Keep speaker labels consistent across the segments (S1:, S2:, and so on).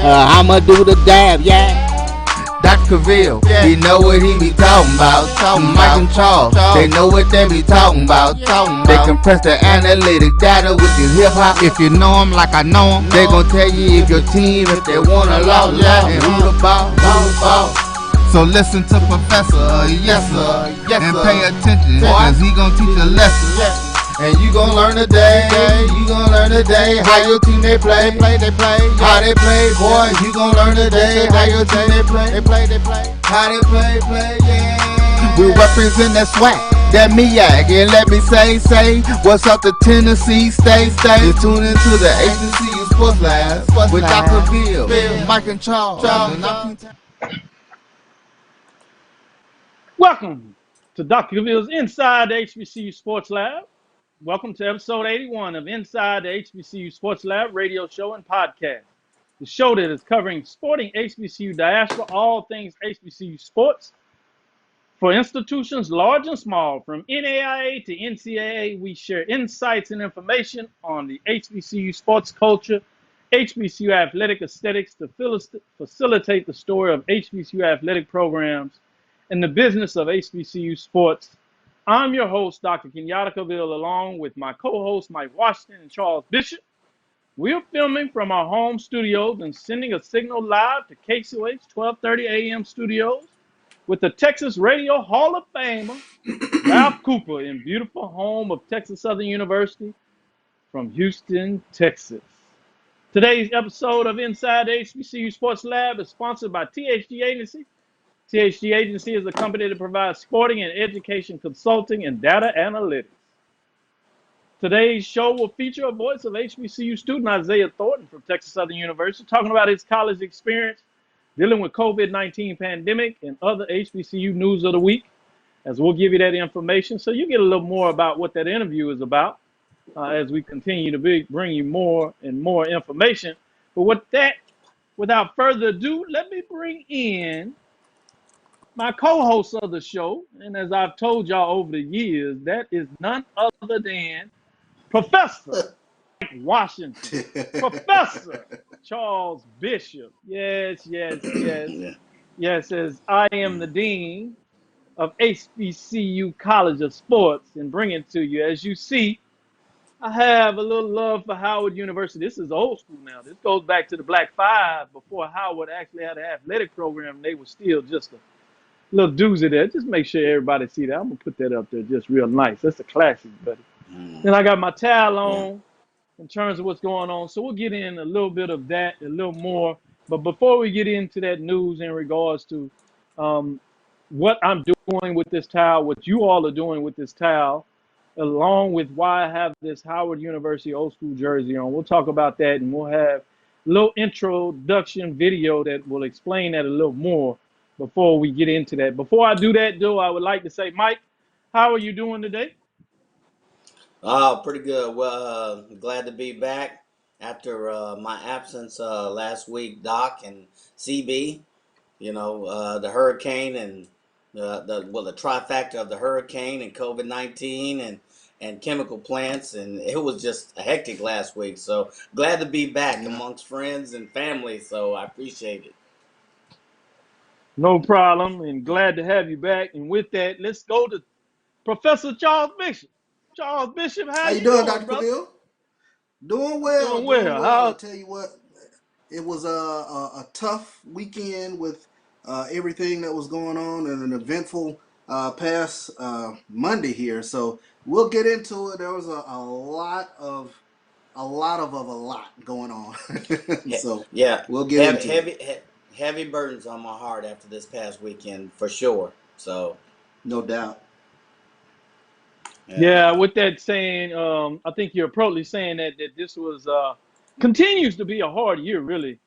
S1: I'ma do the dab, yeah.
S2: Dr. Cavill, he know what he be talking about. Mike and Charles, they know what they be talking about. They compress the analytic data with your hip hop. If you know them like I know them, they gon' tell you if your team, if they wanna lose, and who the ball. So listen to Professor, yes sir, and pay attention, cause he gon' teach a lesson. And you gon' learn today, how your team they play, how they play, boy. You gon' learn today, how your team they play, how they play, yeah. We represent that swag, that MEAC, and let me say, what's up to Tennessee, stay. You tune into the HBCU Sports Lab with Dr. Bill, Mike and Charles.
S3: Welcome to Dr. Cavill's Inside the HBCU Sports Lab. Welcome to episode 81 of Inside the HBCU Sports Lab radio show and podcast. The show that is covering sporting HBCU diaspora, all things HBCU sports. For institutions large and small, from NAIA to NCAA, we share insights and information on the HBCU sports culture, HBCU athletic aesthetics to facilitate the story of HBCU athletic programs and the business of HBCU sports. I'm your host, Dr. Kenyatta Cavill, along with my co-hosts, Mike Washington and Charles Bishop. We're filming from our home studios and sending a signal live to KCOH 1230 AM studios with the Texas Radio Hall of Famer, Ralph Cooper, in beautiful home of Texas Southern University from Houston, Texas. Today's episode of Inside the HBCU Sports Lab is sponsored by THG Agency. THG Agency is a company that provides sporting and education consulting and data analytics. Today's show will feature a voice of HBCU student Isaiah Thornton from Texas Southern University, talking about his college experience, dealing with COVID-19 pandemic and other HBCU news of the week, as we'll give you that information so you get a little more about what that interview is about as we continue to bring you more and more information. But without further ado, let me bring in my co-host of the show, and as I've told y'all over the years, that is none other than Professor Mike Washington, Professor Charles Bishop. Yes, as I am the Dean of HBCU College of Sports and bring it to you. As you see, I have a little love for Howard University. This is old school now. This goes back to the Black Five before Howard actually had an athletic program. They were still just a little doozy there. Just make sure everybody see that. I'm going to put that up there just real nice. That's a classic, buddy. Then I got my towel on in terms of what's going on. So we'll get in a little bit of that, a little more. But before we get into that news in regards to what I'm doing with this towel, what you all are doing with this towel, along with why I have this Howard University old school jersey on, we'll talk about that, and we'll have a little introduction video that will explain that a little more before we get into that. Before I do that, though, I would like to say, Mike, how are you doing today?
S4: Pretty good. Well, glad to be back after my absence last week, Doc and CB. You know, the hurricane and the trifecta of the hurricane and COVID-19 and chemical plants, and it was just a hectic last week. So glad to be back amongst friends and family. So I appreciate it.
S3: No problem, and glad to have you back. And with that, let's go to Professor Charles Bishop. Charles Bishop, how you doing,
S5: Dr. Cavill? Doing well.
S3: Doing well.
S5: I'll tell you what, it was a tough weekend with everything that was going on and an eventful past Monday here. So we'll get into it. There was a lot going on. So
S4: yeah,
S5: we'll get into it.
S4: Heavy burdens on my heart after this past weekend, for sure. So,
S5: no doubt.
S3: Yeah, with that saying, I think you're appropriately saying that this was continues to be a hard year, really.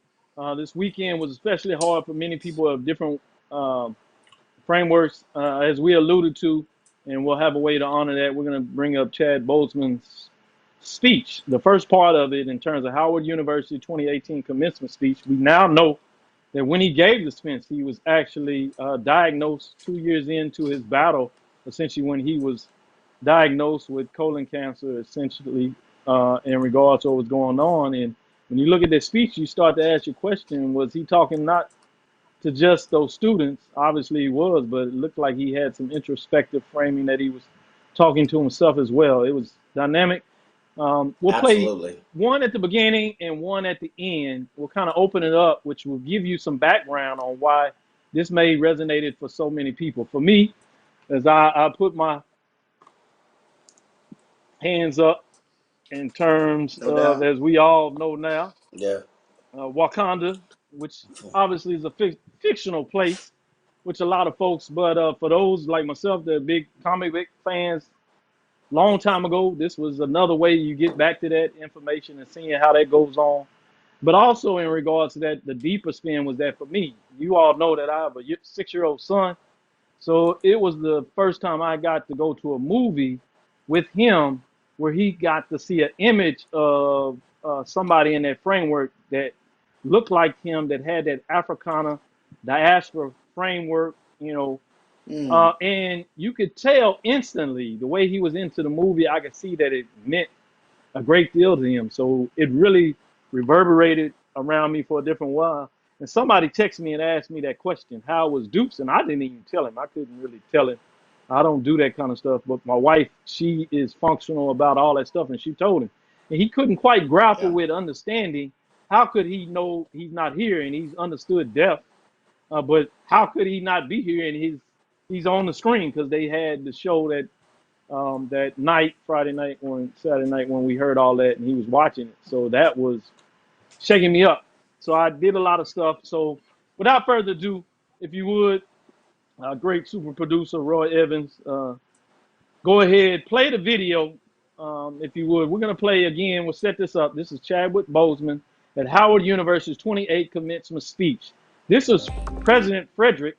S3: This weekend was especially hard for many people of different frameworks, as we alluded to, and we'll have a way to honor that. We're going to bring up Chad Bozeman's speech, the first part of it in terms of Howard University 2018 commencement speech. We now know that when he gave the speech, he was actually diagnosed 2 years into his battle, essentially when he was diagnosed with colon cancer, essentially in regards to what was going on. And when you look at that speech, you start to ask your question, was he talking not to just those students? Obviously he was, but it looked like he had some introspective framing that he was talking to himself as well. It was dynamic. We'll play
S4: Absolutely.
S3: one at the beginning and one at the end. We'll kind of open it up, which will give you some background on why this may resonated for so many people. For me, as I put my hands up in terms
S5: No
S3: of,
S5: doubt.
S3: as we all know now,
S4: Yeah.
S3: Wakanda, which obviously is a fictional place, which a lot of folks, but for those like myself, that are big comic book fans, long time ago, this was another way you get back to that information and seeing how that goes on. But also in regards to that, the deeper spin was that for me, you all know that I have a 6-year-old son. So it was the first time I got to go to a movie with him where he got to see an image of somebody in that framework that looked like him, that had that Africana diaspora framework, and you could tell instantly the way he was into the movie. I could see that it meant a great deal to him. So it really reverberated around me for a different while. And somebody texted me and asked me that question, how was Dukes? And I didn't even tell him. I couldn't really tell him. I don't do that kind of stuff. But my wife, she is functional about all that stuff. And she told him. And he couldn't quite grapple
S4: Yeah.
S3: with understanding. How could he know he's not here and he's understood deaf? But how could he not be here and he's on the screen? Because they had the show that night, Saturday night, when we heard all that and he was watching it. So that was shaking me up. So I did a lot of stuff. So without further ado, if you would, great super producer Roy Evans, go ahead, play the video. If you would, we're going to play again. We'll set this up. This is Chadwick Boseman at Howard University's 28th commencement speech. This is President Frederick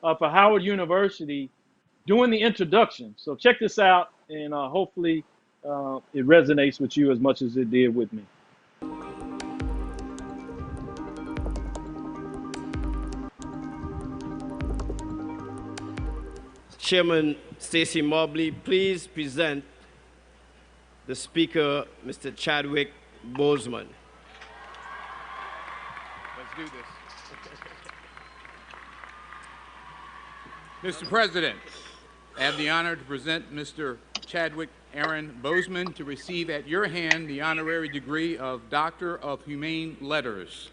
S3: for Howard University doing the introduction. So check this out, and hopefully it resonates with you as much as it did with me.
S6: Chairman Stacey Mobley, please present the Speaker, Mr. Chadwick Boseman.
S7: Let's do this. Mr. President, I have the honor to present Mr. Chadwick Aaron Boseman to receive at your hand the honorary degree of Doctor of Humane Letters.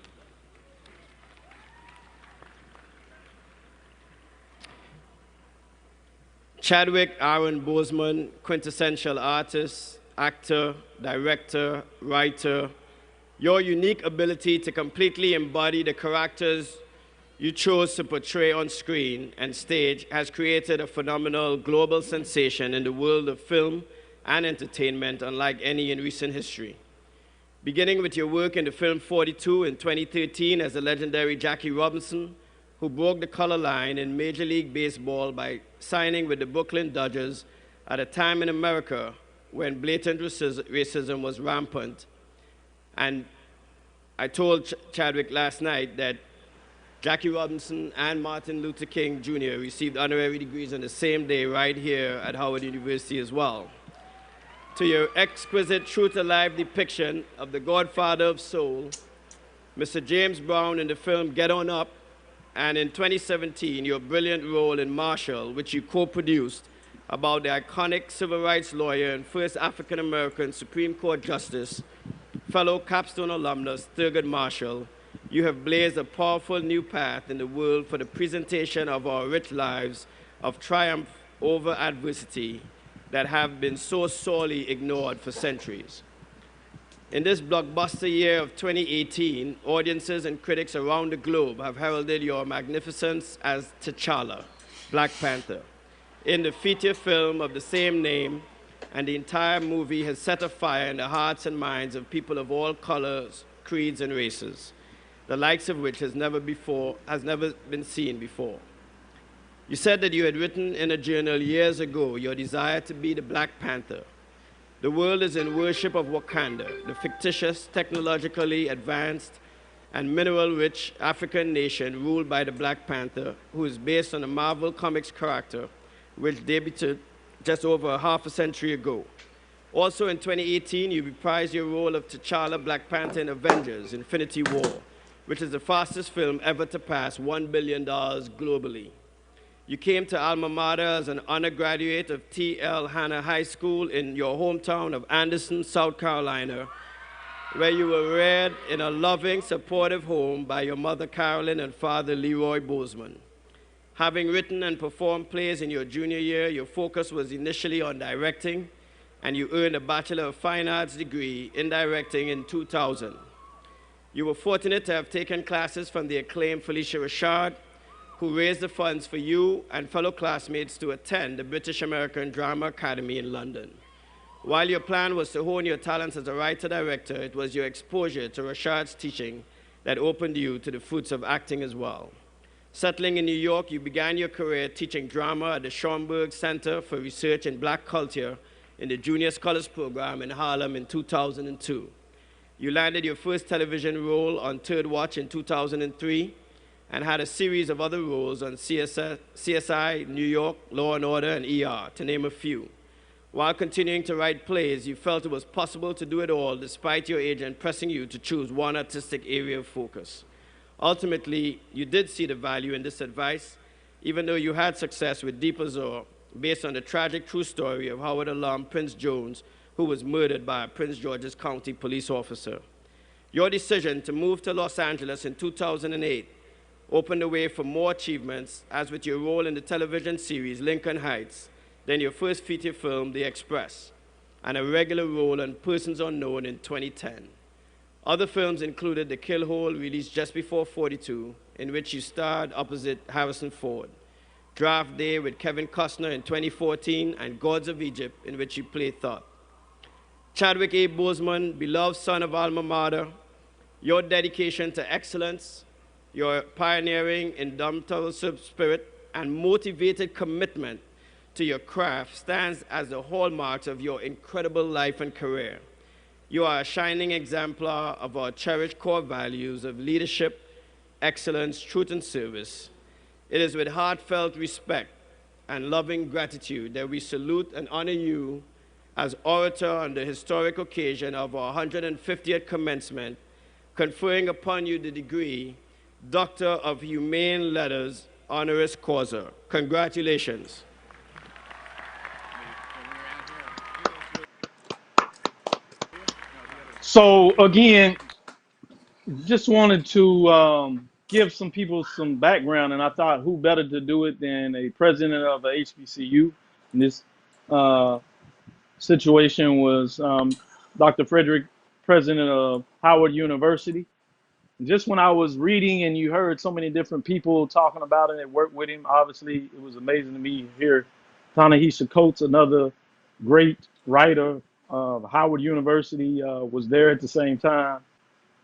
S6: Chadwick Aaron Boseman, quintessential artist, actor, director, writer, your unique ability to completely embody the characters you chose to portray on screen and stage has created a phenomenal global sensation in the world of film and entertainment unlike any in recent history. Beginning with your work in the film 42 in 2013 as the legendary Jackie Robinson, who broke the color line in Major League Baseball by signing with the Brooklyn Dodgers at a time in America when blatant racism was rampant. And I told Chadwick last night that Jackie Robinson and Martin Luther King Jr. received honorary degrees on the same day right here at Howard University as well. To your exquisite true-to-life depiction of the Godfather of Soul, Mr. James Brown in the film Get On Up, and in 2017, your brilliant role in Marshall, which you co-produced, about the iconic civil rights lawyer and first African-American Supreme Court Justice, fellow Capstone alumnus Thurgood Marshall, you have blazed a powerful new path in the world for the presentation of our rich lives of triumph over adversity that have been so sorely ignored for centuries. In this blockbuster year of 2018, audiences and critics around the globe have heralded your magnificence as T'Challa, Black Panther, in the feature film of the same name, and the entire movie has set afire in the hearts and minds of people of all colors, creeds, and races, the likes of which has never been seen before. You said that you had written in a journal years ago your desire to be the Black Panther. The world is in worship of Wakanda, the fictitious, technologically advanced, and mineral-rich African nation ruled by the Black Panther, who is based on a Marvel Comics character which debuted just over half a century ago. Also in 2018, you reprised your role of T'Challa Black Panther in Avengers Infinity War, which is the fastest film ever to pass $1 billion globally. You came to alma mater as an undergraduate of T.L. Hanna High School in your hometown of Anderson, South Carolina, where you were reared in a loving, supportive home by your mother Carolyn and father Leroy Bozeman. Having written and performed plays in your junior year, your focus was initially on directing, and you earned a Bachelor of Fine Arts degree in directing in 2000. You were fortunate to have taken classes from the acclaimed Felicia Rashad, who raised the funds for you and fellow classmates to attend the British American Drama Academy in London. While your plan was to hone your talents as a writer-director, it was your exposure to Rashad's teaching that opened you to the fruits of acting as well. Settling in New York, you began your career teaching drama at the Schomburg Center for Research in Black Culture in the Junior Scholars Program in Harlem in 2002. You landed your first television role on Third Watch in 2003 and had a series of other roles on CSI, New York, Law and Order, and ER, to name a few. While continuing to write plays, you felt it was possible to do it all despite your agent pressing you to choose one artistic area of focus. Ultimately, you did see the value in this advice, even though you had success with Deep Azure, based on the tragic true story of Howard alum Prince Jones, who was murdered by a Prince George's County police officer. Your decision to move to Los Angeles in 2008 opened the way for more achievements, as with your role in the television series Lincoln Heights, then your first feature film, The Express, and a regular role on Persons Unknown in 2010. Other films included The Kill Hole, released just before 42, in which you starred opposite Harrison Ford, Draft Day with Kevin Costner in 2014, and Gods of Egypt, in which you played Thoth. Chadwick A. Boseman, beloved son of alma mater, your dedication to excellence, your pioneering, indomitable spirit, and motivated commitment to your craft stands as the hallmarks of your incredible life and career. You are a shining exemplar of our cherished core values of leadership, excellence, truth, and service. It is with heartfelt respect and loving gratitude that we salute and honor you as orator on the historic occasion of our 150th commencement, conferring upon you the degree Doctor of Humane Letters, honoris causa. Congratulations.
S3: So again, just wanted to give some people some background, and I thought who better to do it than a president of a HBCU. In this situation was Dr. Frederick, president of Howard University. Just when I was reading and you heard so many different people talking about it and worked with him, obviously it was amazing to me here. Ta-Nehisi Coates, another great writer of Howard University, was there at the same time.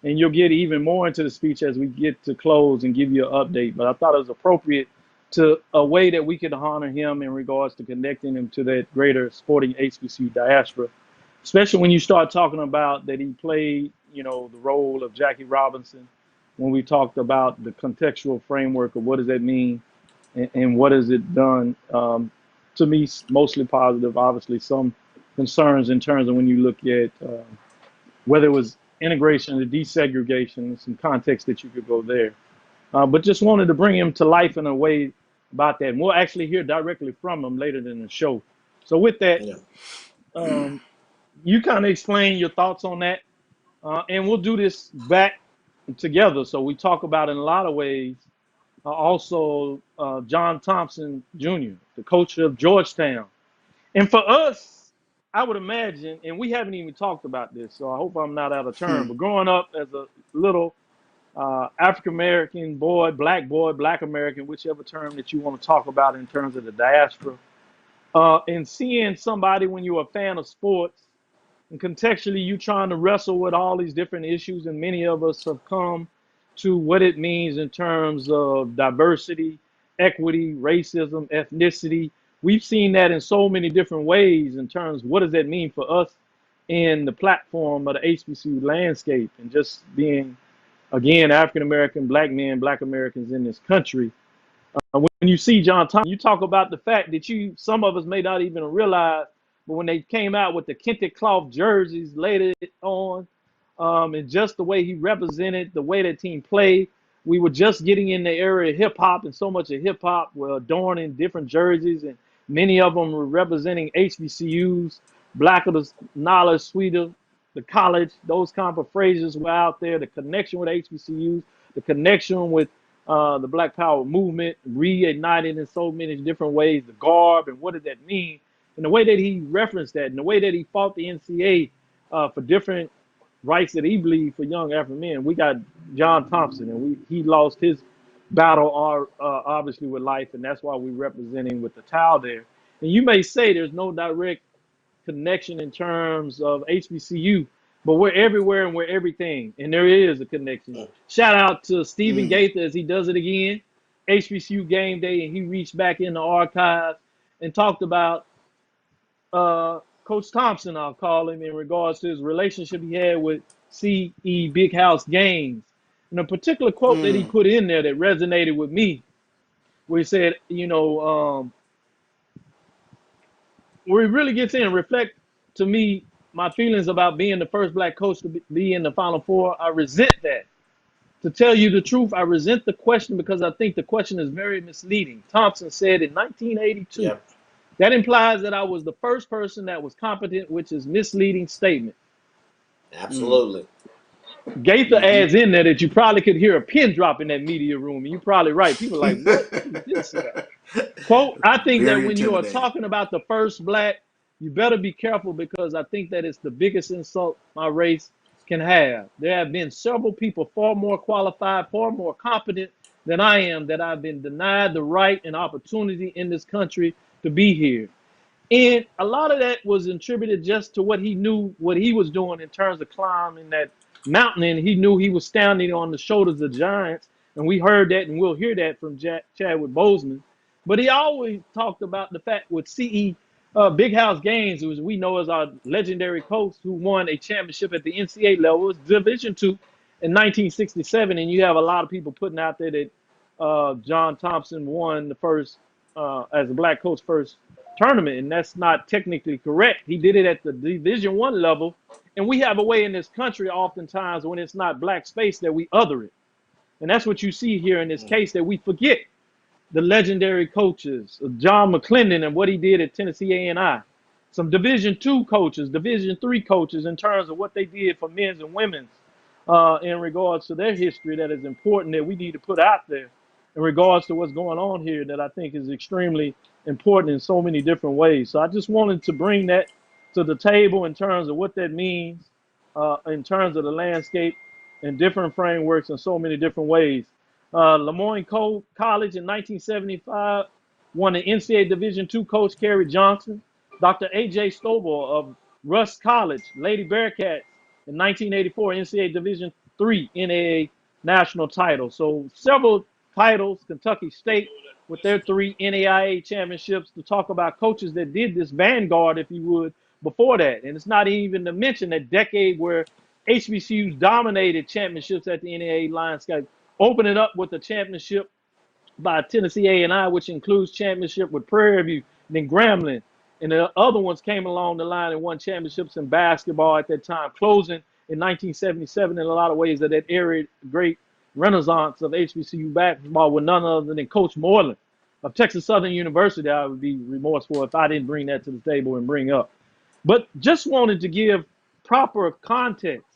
S3: And you'll get even more into the speech as we get to close and give you an update. But I thought it was appropriate to a way that we could honor him in regards to connecting him to that greater sporting HBCU diaspora, especially when you start talking about that he played, you know, the role of Jackie Robinson when we talked about the contextual framework of what does that mean and what has it done. To me, mostly positive, obviously some concerns in terms of when you look at whether it was integration or desegregation, some context that you could go there. But just wanted to bring him to life in a way about that. And we'll actually hear directly from him later in the show. So with that, you kind of explain your thoughts on that. And we'll do this back together. So we talk about in a lot of ways, also John Thompson Jr., the coach of Georgetown. And for us, I would imagine, and we haven't even talked about this, so I hope I'm not out of turn, but growing up as a little African-American boy, Black American, whichever term that you want to talk about in terms of the diaspora, and seeing somebody when you're a fan of sports, and contextually you trying to wrestle with all these different issues, and many of us have come to what it means in terms of diversity, equity, racism, ethnicity. We've seen that in so many different ways in terms of what does that mean for us in the platform of the HBCU landscape, and just being, again, African-American, Black men, Black Americans in this country. When you see John Thompson, you talk about the fact that some of us may not even realize but when they came out with the kente cloth jerseys later on, and just the way he represented, the way that team played, we were just getting in the area of hip hop, and so much of hip hop were adorning different jerseys, and many of them were representing HBCUs, blacker the knowledge, sweeter the college. Those kind of phrases were out there. The connection with HBCUs, the connection with the Black Power movement, reignited in so many different ways. The garb and what did that mean, and the way that he referenced that, and the way that he fought the NCA for different rights that he believed for young African men. We got John Thompson, and he lost his battle obviously with life, and that's why we represent him with the towel there. And you may say there's no direct connection in terms of HBCU, but we're everywhere and we're everything, and there is a connection. Shout out to Stephen Gaither as he does it again, HBCU game day, and he reached back in the archives and talked about Coach Thompson, I'll call him, in regards to his relationship he had with C.E. Big House Gaines. And a particular quote that he put in there that resonated with me, where he said, where he really gets in and reflect to me my feelings about being the first black coach to be in the Final Four. I resent that. To tell you the truth, I resent the question because I think the question is very misleading. Thompson said in 1982,
S4: Yep.
S3: that implies that I was the first person that was competent, which is misleading statement.
S4: Absolutely.
S3: Gaither adds in there that you probably could hear a pin drop in that media room, and you're probably right. People are like, what is this guy? Quote, I think that
S5: Very
S3: when you are
S5: intimidating.
S3: talking about the first black, you better be careful because I think that it's the biggest insult my race can have. There have been several people far more qualified, far more competent than I am, that I've been denied the right and opportunity in this country to be here. And a lot of that was attributed just to what he knew, what he was doing in terms of climbing that mountain. And he knew he was standing on the shoulders of giants. And we heard that, and we'll hear that from Chadwick Boseman. But he always talked about the fact with C.E. Big House Gaines, who we know as our legendary coach, who won a championship at the NCAA level, it was Division II in 1967. And you have a lot of people putting out there that John Thompson won the first, as a black coach, first tournament, and that's not technically correct. He did it at the Division I level, and we have a way in this country oftentimes when it's not black space that we other it. And that's what you see here in this case, that we forget the legendary coaches, John McClendon and what he did at Tennessee A&I, some Division II coaches, Division III coaches in terms of what they did for men's and women's in regards to their history that is important that we need to put out there in regards to what's going on here that I think is extremely important in so many different ways. So I just wanted to bring that to the table in terms of what that means in terms of the landscape and different frameworks in so many different ways. Lemoyne College in 1975 won the NCAA Division II coach Kerry Johnson. Dr. A.J. Stovall of Rusk College, Lady Bearcats in 1984 NCAA Division III NAA national title. So several titles, Kentucky State with their 3 NAIA championships, to talk about coaches that did this vanguard, if you would, before that. And it's not even to mention that decade where HBCUs dominated championships at the NAIA landscape, open it up with the championship by Tennessee A&I, which includes championship with Prairie View, and then Grambling. And the other ones came along the line and won championships in basketball at that time, closing in 1977 in a lot of ways of that era, great renaissance of HBCU basketball with none other than Coach Moreland of Texas Southern University. I would be remorseful if I didn't bring that to the table and bring up. But just wanted to give proper context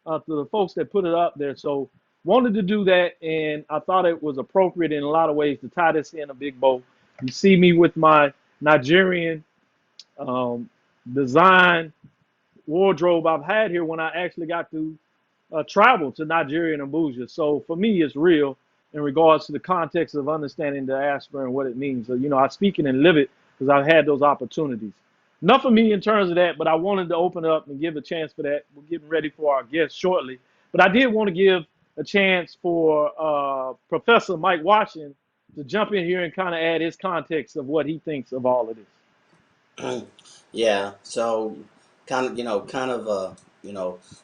S3: to the folks that put it up there. So wanted to do that, and I thought it was appropriate in a lot of ways to tie this in a big bow. You see me with my Nigerian design wardrobe I've had here when I actually got to travel to Nigeria and Abuja. So for me, it's real in regards to the context of understanding diaspora and what it means. So, I speak it and live it because I've had those opportunities. Enough of me in terms of that, but I wanted to open up and give a chance for that. We're getting ready for our guests shortly. But I did want to give a chance for Professor Mike Washington to jump in here and kind of add his context of what he thinks of all of this.
S4: Yeah. So kind of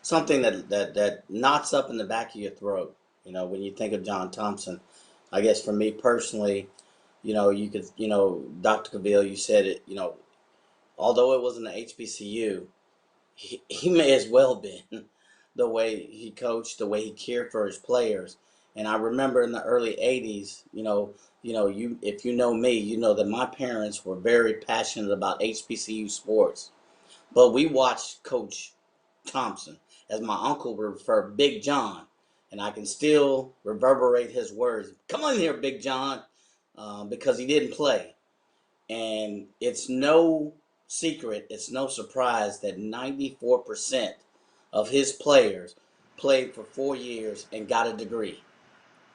S4: something that knots up in the back of your throat. When you think of John Thompson, I guess for me personally, you could, Dr. Cavill, you said it, although it wasn't an HBCU, he may as well been the way he coached, the way he cared for his players. And I remember in the early '80s, you if you know me, you know that my parents were very passionate about HBCU sports. But we watched Coach Thompson, as my uncle would refer, Big John, and I can still reverberate his words. Come on here, Big John, because he didn't play. And it's no secret, it's no surprise that 94% of his players played for 4 years and got a degree.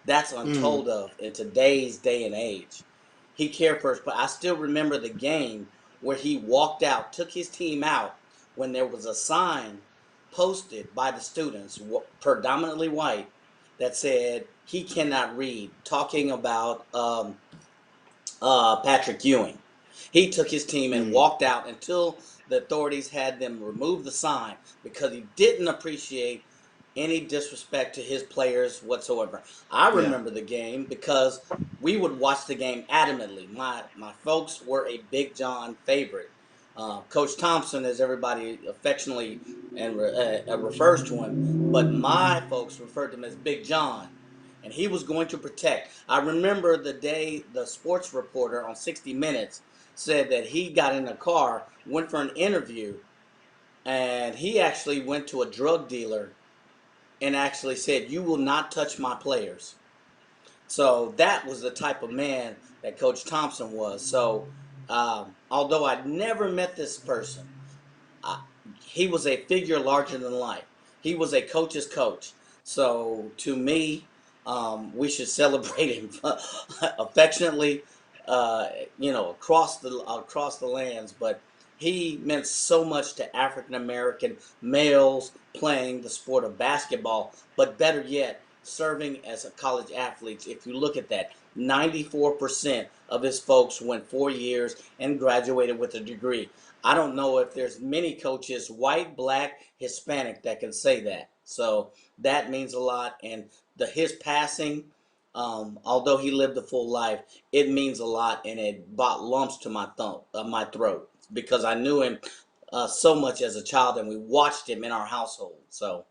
S4: That's untold of in today's day and age. He cared for us, but I still remember the game where he walked out, took his team out when there was a sign posted by the students, predominantly white, that said he cannot read, talking about Patrick Ewing. He took his team and walked out until the authorities had them remove the sign because he didn't appreciate any disrespect to his players whatsoever. I remember the game because we would watch the game adamantly. My folks were a Big John favorite. Coach Thompson, as everybody affectionately and refers to him, but my folks referred to him as Big John, and he was going to protect. I remember the day the sports reporter on 60 Minutes said that he got in a car, went for an interview, and he actually went to a drug dealer and actually said, "You will not touch my players." So that was the type of man that Coach Thompson was. So although I'd never met this person, he was a figure larger than life. He was a coach's coach. So to me, we should celebrate him affectionately, across the lands. But he meant so much to African American males playing the sport of basketball. But better yet, serving as a college athlete. If you look at that, 94% of his folks went 4 years and graduated with a degree. I don't know if there's many coaches, white, black, Hispanic, that can say that. So that means a lot. And his passing, although he lived a full life, it means a lot, and it brought lumps to my throat because I knew him so much as a child, and we watched him in our household. So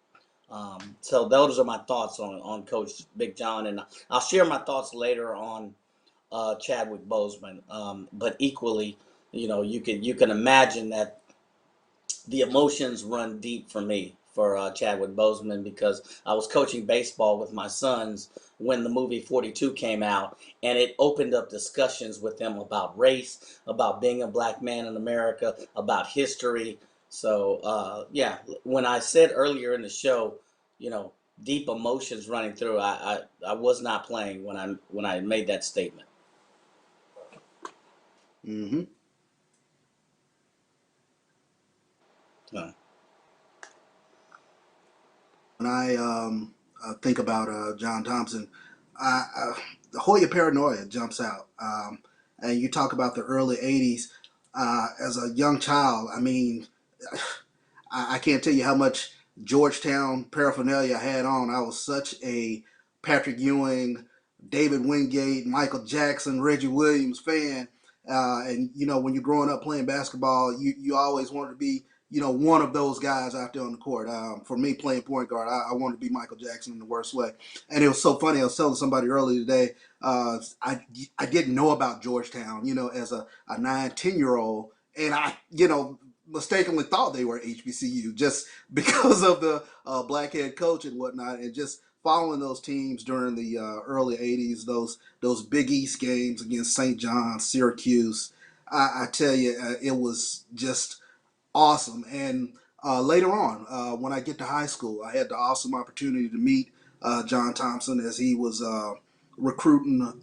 S4: those are my thoughts on Coach Big John, and I'll share my thoughts later on Chadwick Boseman. But equally, you can imagine that the emotions run deep for me for Chadwick Boseman because I was coaching baseball with my sons when the movie 42 came out, and it opened up discussions with them about race, about being a black man in America, about history. So when I said earlier in the show, deep emotions running through, I was not playing when I made that statement.
S5: Mm-hmm. When I think about John Thompson, the Hoya paranoia jumps out. And you talk about the early '80s. As a young child, I mean, I can't tell you how much Georgetown paraphernalia I had on. I was such a Patrick Ewing, David Wingate, Michael Jackson, Reggie Williams fan. And when you're growing up playing basketball, you always wanted to be one of those guys out there on the court. For me, playing point guard, I wanted to be Michael Jackson in the worst way. And it was so funny. I was telling somebody earlier today, I didn't know about Georgetown, as a 9, 10-year-old, and I mistakenly thought they were HBCU just because of the black head coach and whatnot, and just following those teams during the early '80s, those Big East games against St. John's, Syracuse. I tell you, it was just awesome. And later on, when I get to high school, I had the awesome opportunity to meet John Thompson as he was recruiting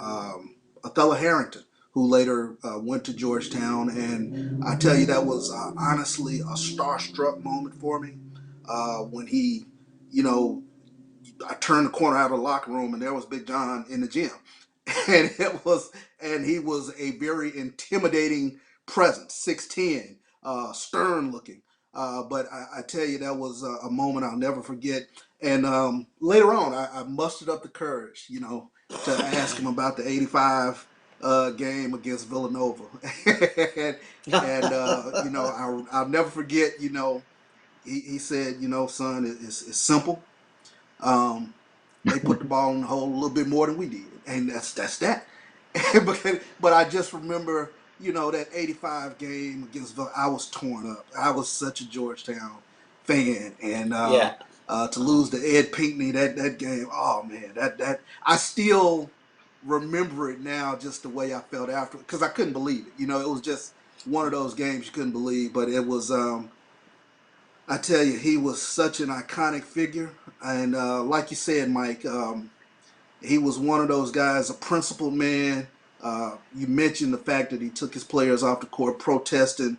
S5: Othello Harrington, who later went to Georgetown. And I tell you, that was honestly a starstruck moment for me when he, I turned the corner out of the locker room and there was Big John in the gym. And he was a very intimidating presence, 6'10", stern looking. But I tell you, that was a moment I'll never forget. And later on, I mustered up the courage, to ask him about the '85 game against Villanova, and I'll never forget. He said, son, it's simple. Um, they put the ball in the hole a little bit more than we did, and that's that. but I just remember, that '85 game against I was torn up. I was such a Georgetown fan, and
S4: Yeah,
S5: to lose to Ed Pinckney that game, oh man, that I still remember it now, just the way I felt after, because I couldn't believe it. It was just one of those games you couldn't believe, but it was. I tell you, he was such an iconic figure, and like you said, Mike, he was one of those guys, a principled man. You mentioned the fact that he took his players off the court protesting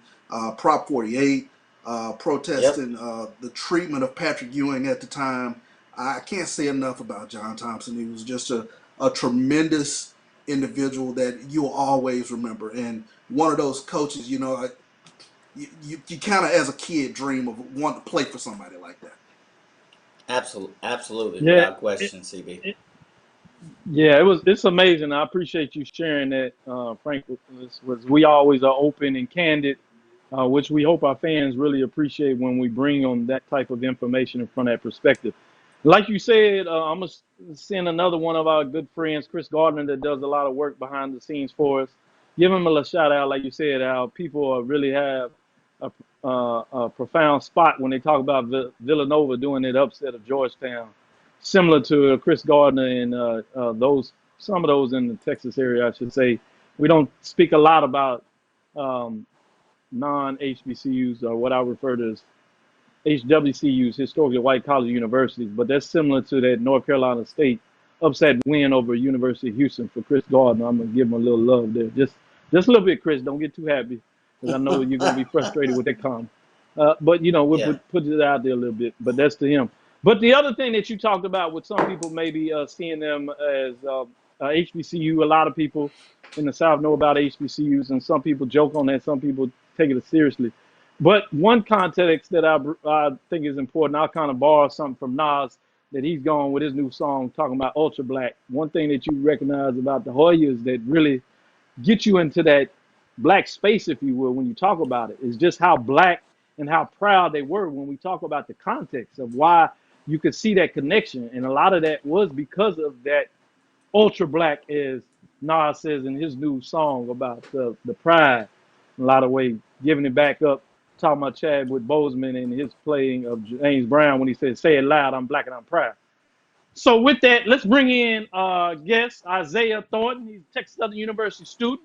S5: Prop 48,
S4: yep,
S5: protesting the treatment of Patrick Ewing at the time. I can't say enough about John Thompson. He was just a tremendous individual that you'll always remember, and one of those coaches, you kind of as a kid dream of wanting to play for somebody like that.
S4: absolutely,
S3: Yeah,
S4: without question, CB.
S3: yeah, it's amazing. I appreciate you sharing that, Frank. We always are open and candid, which we hope our fans really appreciate when we bring on that type of information from that perspective. Like you said, I'm gonna send another one of our good friends, Chris Gardner, that does a lot of work behind the scenes for us. Give him a shout out, like you said, how people really have a profound spot when they talk about Villanova doing that upset of Georgetown, similar to Chris Gardner and some of those in the Texas area, I should say. We don't speak a lot about um, non-HBCUs, or what I refer to as HWCUs, historically white college universities, but that's similar to that North Carolina State upset win over University of Houston for Chris Gardner. I'm gonna give him a little love there, just a little bit, Chris. Don't get too happy, because I know you're gonna be frustrated with that comment. But we'll
S4: Yeah,
S3: put it out there a little bit. But that's to him. But the other thing that you talked about, with some people maybe seeing them as HBCU, a lot of people in the South know about HBCUs, and some people joke on that. Some people take it seriously. But one context that I think is important, I'll kind of borrow something from Nas that he's gone with his new song talking about Ultra Black. One thing that you recognize about the Hoyas that really get you into that black space, if you will, when you talk about it, is just how black and how proud they were when we talk about the context of why you could see that connection. And a lot of that was because of that ultra black, as Nas says in his new song about the pride, in a lot of ways, giving it back up, talking about Chadwick Boseman and his playing of James Brown when he said, "Say it loud, I'm black and I'm proud." So with that, let's bring in guest Isaiah Thornton. He's a Texas Southern University student.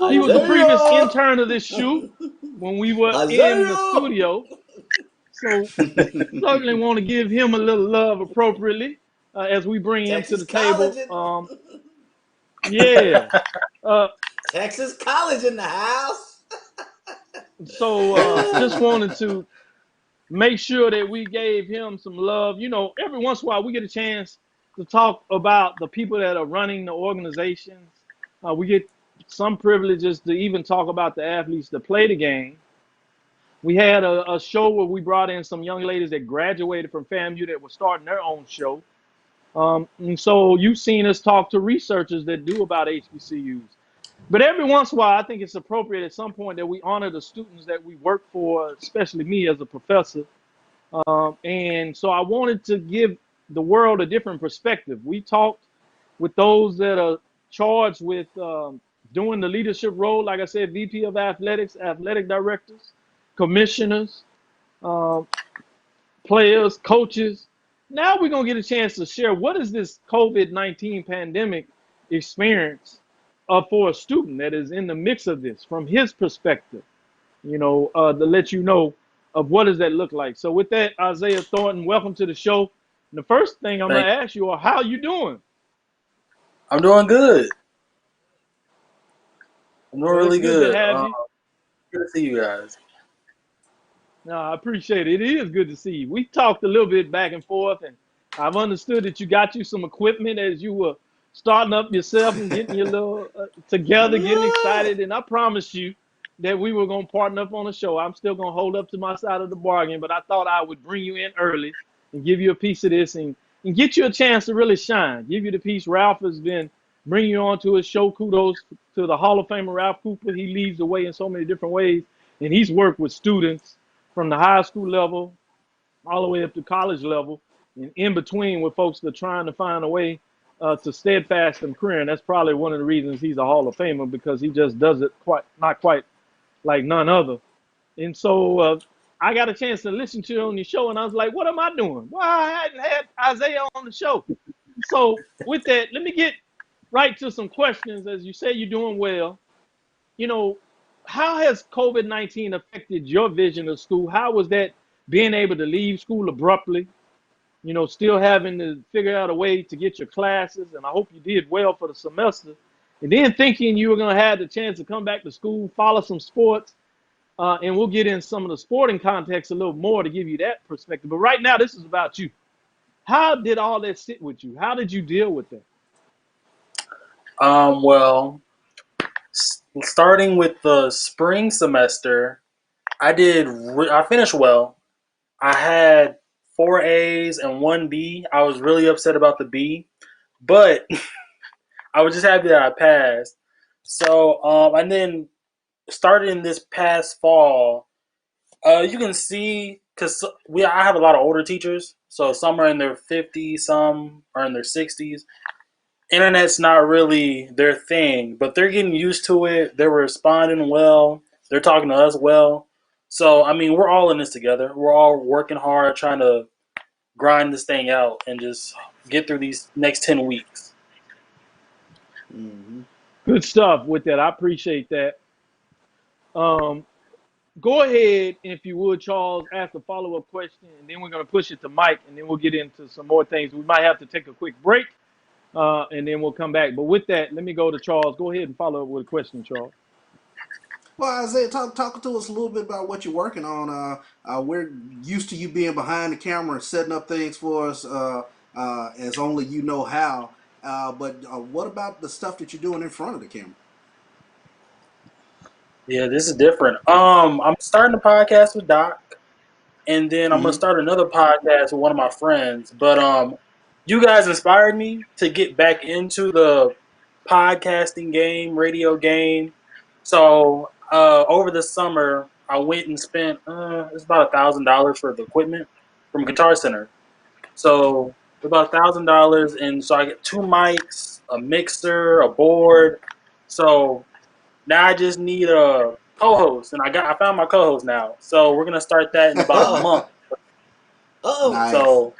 S3: He was the previous
S4: Isaiah,
S3: intern of this shoot when we were in the
S4: Isaiah.
S3: studio. So certainly want to give him a little love appropriately as we bring him to
S4: Texas
S3: the
S4: College,
S3: table. Yeah. Uh,
S4: Texas College in the house.
S3: so just wanted to make sure that we gave him some love. Every once in a while we get a chance to talk about the people that are running the organizations. We get some privileges to even talk about the athletes that play the game. We had a show where we brought in some young ladies that graduated from FAMU that were starting their own show. And so you've seen us talk to researchers that do about HBCUs. But every once in a while, I think it's appropriate at some point that we honor the students that we work for, especially me as a professor. And so I wanted to give the world a different perspective. We talked with those that are charged with doing the leadership role, like I said, VP of athletics, athletic directors, commissioners, uh, players, coaches. Now we're going to get a chance to share what is this COVID-19 pandemic experience for a student that is in the mix of this from his perspective, to let you know of what does that look like. So with that, Isaiah Thornton, welcome to the show. And the first thing I'm going
S8: Thank
S3: to
S8: you.
S3: ask you are, how you doing?
S8: I'm doing good. I'm doing
S3: Well, it's
S8: really
S3: good to
S8: good.
S3: have you.
S8: Good to see you guys.
S3: No, I appreciate it. It is good to see you. We talked a little bit back and forth, and I've understood that you got you some equipment as you were starting up yourself and getting your little together, getting excited. And I promised you that we were going to partner up on a show. I'm still going to hold up to my side of the bargain, but I thought I would bring you in early and give you a piece of this and get you a chance to really shine. Give you the piece Ralph has been bring you on to his show. Kudos to the Hall of Famer Ralph Cooper. He leads the way in so many different ways, and he's worked with students from the high school level all the way up to college level, and in between with folks that are trying to find a way to steadfast in career. And that's probably one of the reasons he's a Hall of Famer, because he just does it not quite like none other. And so I got a chance to listen to you on your show, and I was like, what am I doing? Why I hadn't had Isaiah on the show? So with that, let me get right to some questions. As you say, you're doing well. You know, how has COVID-19 affected your vision of school? How was that being able to leave school abruptly, you know, still having to figure out a way to get your classes? And I hope you did well for the semester. And then thinking you were going to have the chance to come back to school, follow some sports, and we'll get in some of the sporting context a little more to give you that perspective. But right now, this is about you. How did all that sit with you? How did you deal with that?
S8: Well, starting with the spring semester, I finished well. I had 4 A's and 1 B. I was really upset about the B, but I was just happy that I passed. So, and then starting this past fall, you can see, because I have a lot of older teachers, so some are in their 50s, some are in their 60s. Internet's not really their thing, but they're getting used to it. They're responding well. They're talking to us well. So, I mean, we're all in this together. We're all working hard, trying to grind this thing out and just get through these next 10 weeks.
S4: Mm-hmm.
S3: Good stuff with that. I appreciate that. Go ahead, if you would, Charles, ask a follow-up question, and then we're going to push it to Mike, and then we'll get into some more things. We might have to take a quick break, and then we'll come back. But with that, let me go to Charles. Go ahead and follow up with a question, Charles.
S5: Well, Isaiah, talking to us a little bit about what you're working on. We're used to you being behind the camera and setting up things for us as only you know how. But what about the stuff that you're doing in front of the camera?
S8: Yeah, this is different. I'm starting a podcast with Doc, and then I'm gonna
S5: Mm-hmm.
S8: start another podcast with one of my friends. But you guys inspired me to get back into the podcasting game, radio game. So over the summer, I went and spent it's about $1,000 for the equipment from Guitar Center. So about $1,000, and so I get 2 mics, a mixer, a board. So now I just need a co-host, and I found my co-host now. So we're gonna start that in about a month.
S4: Oh,
S5: Nice.
S8: So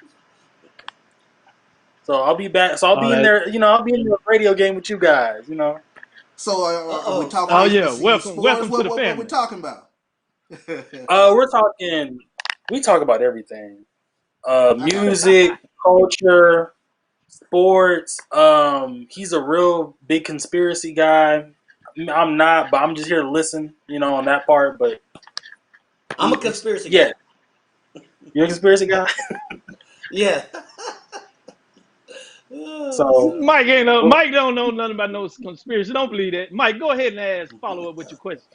S8: I'll be back. So I'll be in there. I'll be in the radio game with you guys.
S5: So are we talking
S3: Oh, yeah.
S5: HBCU
S3: Welcome
S5: sports?
S3: to the
S5: What
S3: family.
S5: we talking about?
S8: We talk about everything. Music, culture, sports. He's a real big conspiracy guy. I'm not, but I'm just here to listen. On that part. But
S4: I'm a conspiracy
S8: yeah.
S4: guy.
S8: You're a conspiracy guy.
S4: Yeah.
S8: So
S3: Mike Mike don't know nothing about no conspiracy. Don't believe that. Mike, go ahead and follow up with your question.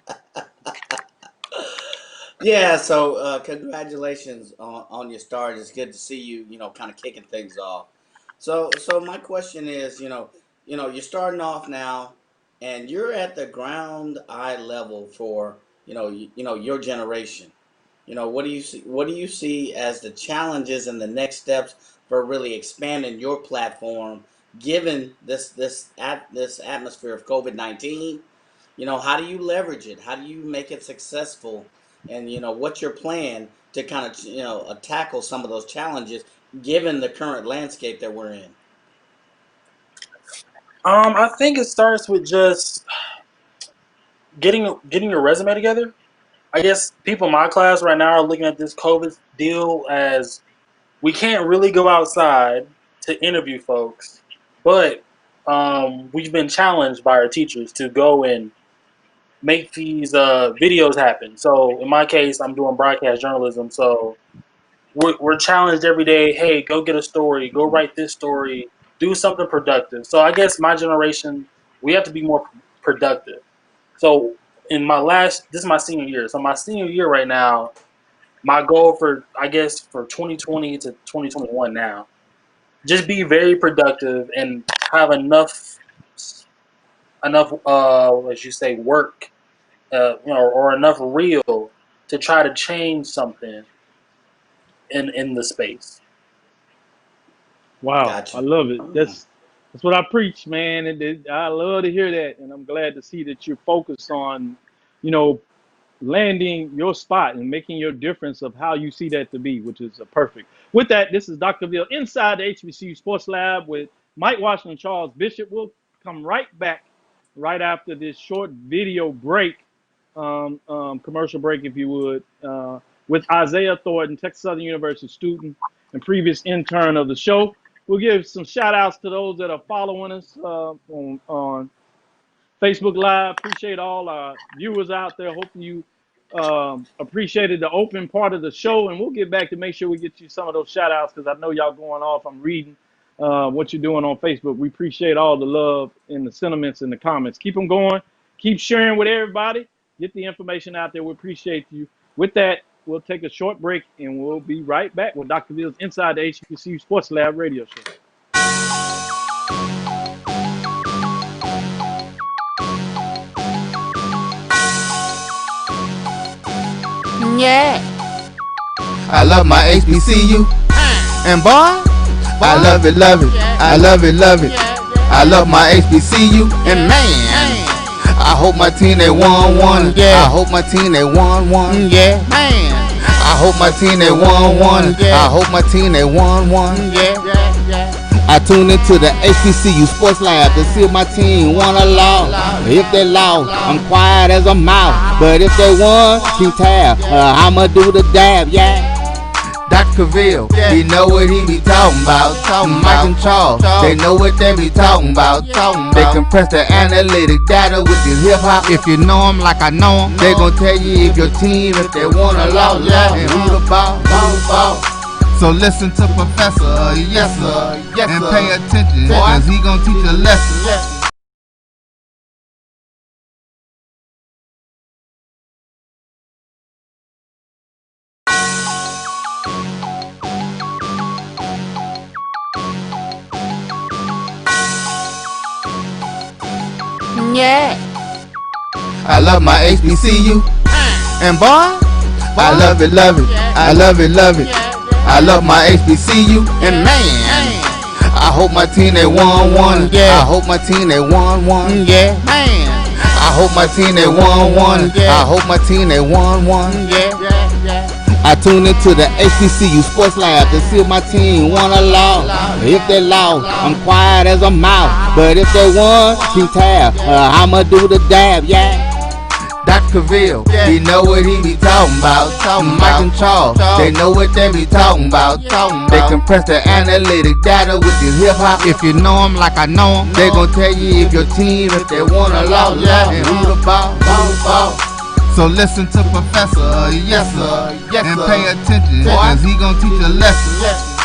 S4: Yeah, so congratulations on your start. It's good to see you, kind of kicking things off. So my question is, you're starting off now, and you're at the ground eye level for, your generation. What do you see? What do you see as the challenges and the next steps for really expanding your platform, given this atmosphere of COVID-19? How do you leverage it? How do you make it successful? And what's your plan to kind of tackle some of those challenges, given the current landscape that we're in?
S8: I think it starts with just getting your resume together. I guess people in my class right now are looking at this COVID deal as we can't really go outside to interview folks, but we've been challenged by our teachers to go and make these videos happen. So in my case, I'm doing broadcast journalism, so we're challenged every day. Hey, go get a story, go write this story, do something productive. So I guess my generation, we have to be more productive. So this is my senior year. So my senior year right now, my goal for 2020 to 2021 now, just be very productive and have enough enough, as you say, work, or enough real to try to change something in the space.
S3: Wow, I
S4: Gotcha.
S3: love it.
S4: Okay.
S3: That's what I preach, man. And I love to hear that, and I'm glad to see that you're focused on, you know, landing your spot and making your difference of how you see that to be, which is perfect. With that, this is Dr. Bill inside the HBCU Sports Lab with Mike Washington and Charles Bishop. We'll come right back right after this short video break, commercial break, if you would, with Isaiah Thornton, Texas Southern University student and previous intern of the show. We'll give some shout outs to those that are following us on Facebook Live. Appreciate all our viewers out there. Hope you appreciated the open part of the show, and we'll get back to make sure we get you some of those shout outs because I know y'all going off. I'm reading what you're doing on Facebook. We appreciate all the love and the sentiments in the comments. Keep them going. Keep sharing with everybody. Get the information out there. We appreciate you. With that, we'll take a short break, and we'll be right back with Dr. Bill's Inside the HBCU Sports Lab radio show.
S1: Yeah.
S2: I love my HBCU, and boy, I love it, love it. I love it, love it. I love my HBCU, and man, I hope my team they won. Yeah. I hope my team they won. Yeah. Man, I hope my team they won. I hope my team they won. Yeah. I tune into the HBCU Sports Lab to see if my team won or lost. If they lost, I'm quiet as a mouse. But if they won, keep tab. I'ma do the dab, yeah. Dr. Cavill, he know what he be talking about. Mike and Charles, they know what they be talking about. They compress the analytic data with the hip hop. If you know them like I know them, they gon' tell you if your team, if they won or lost, and who the ball. So listen to Professor, yes sir, and pay attention, cause he gon' teach a lesson.
S1: Yeah.
S2: I love my HBCU, and boy, I love it, love it. I love it, love it. I love my HBCU, and man, I hope my team they won. Yeah. I hope my team they won. Yeah. Man, I hope my team they won. I hope my team they won. Yeah. I tune into the HBCU Sports Lab to see if my team won or lost. If they lost, I'm quiet as a mouse. But if they won, keep tab. I'ma do the dab, yeah. Dr. Cavill, he know what he be talking about. Mike and Charles, they know what they be talking about. They compress the analytic data with the hip hop. If you know them like I know them, they gon' tell you if your team, if they won or lost, and who the ball. So listen to Professor, yes sir, and pay attention, cause he gon' teach a lesson.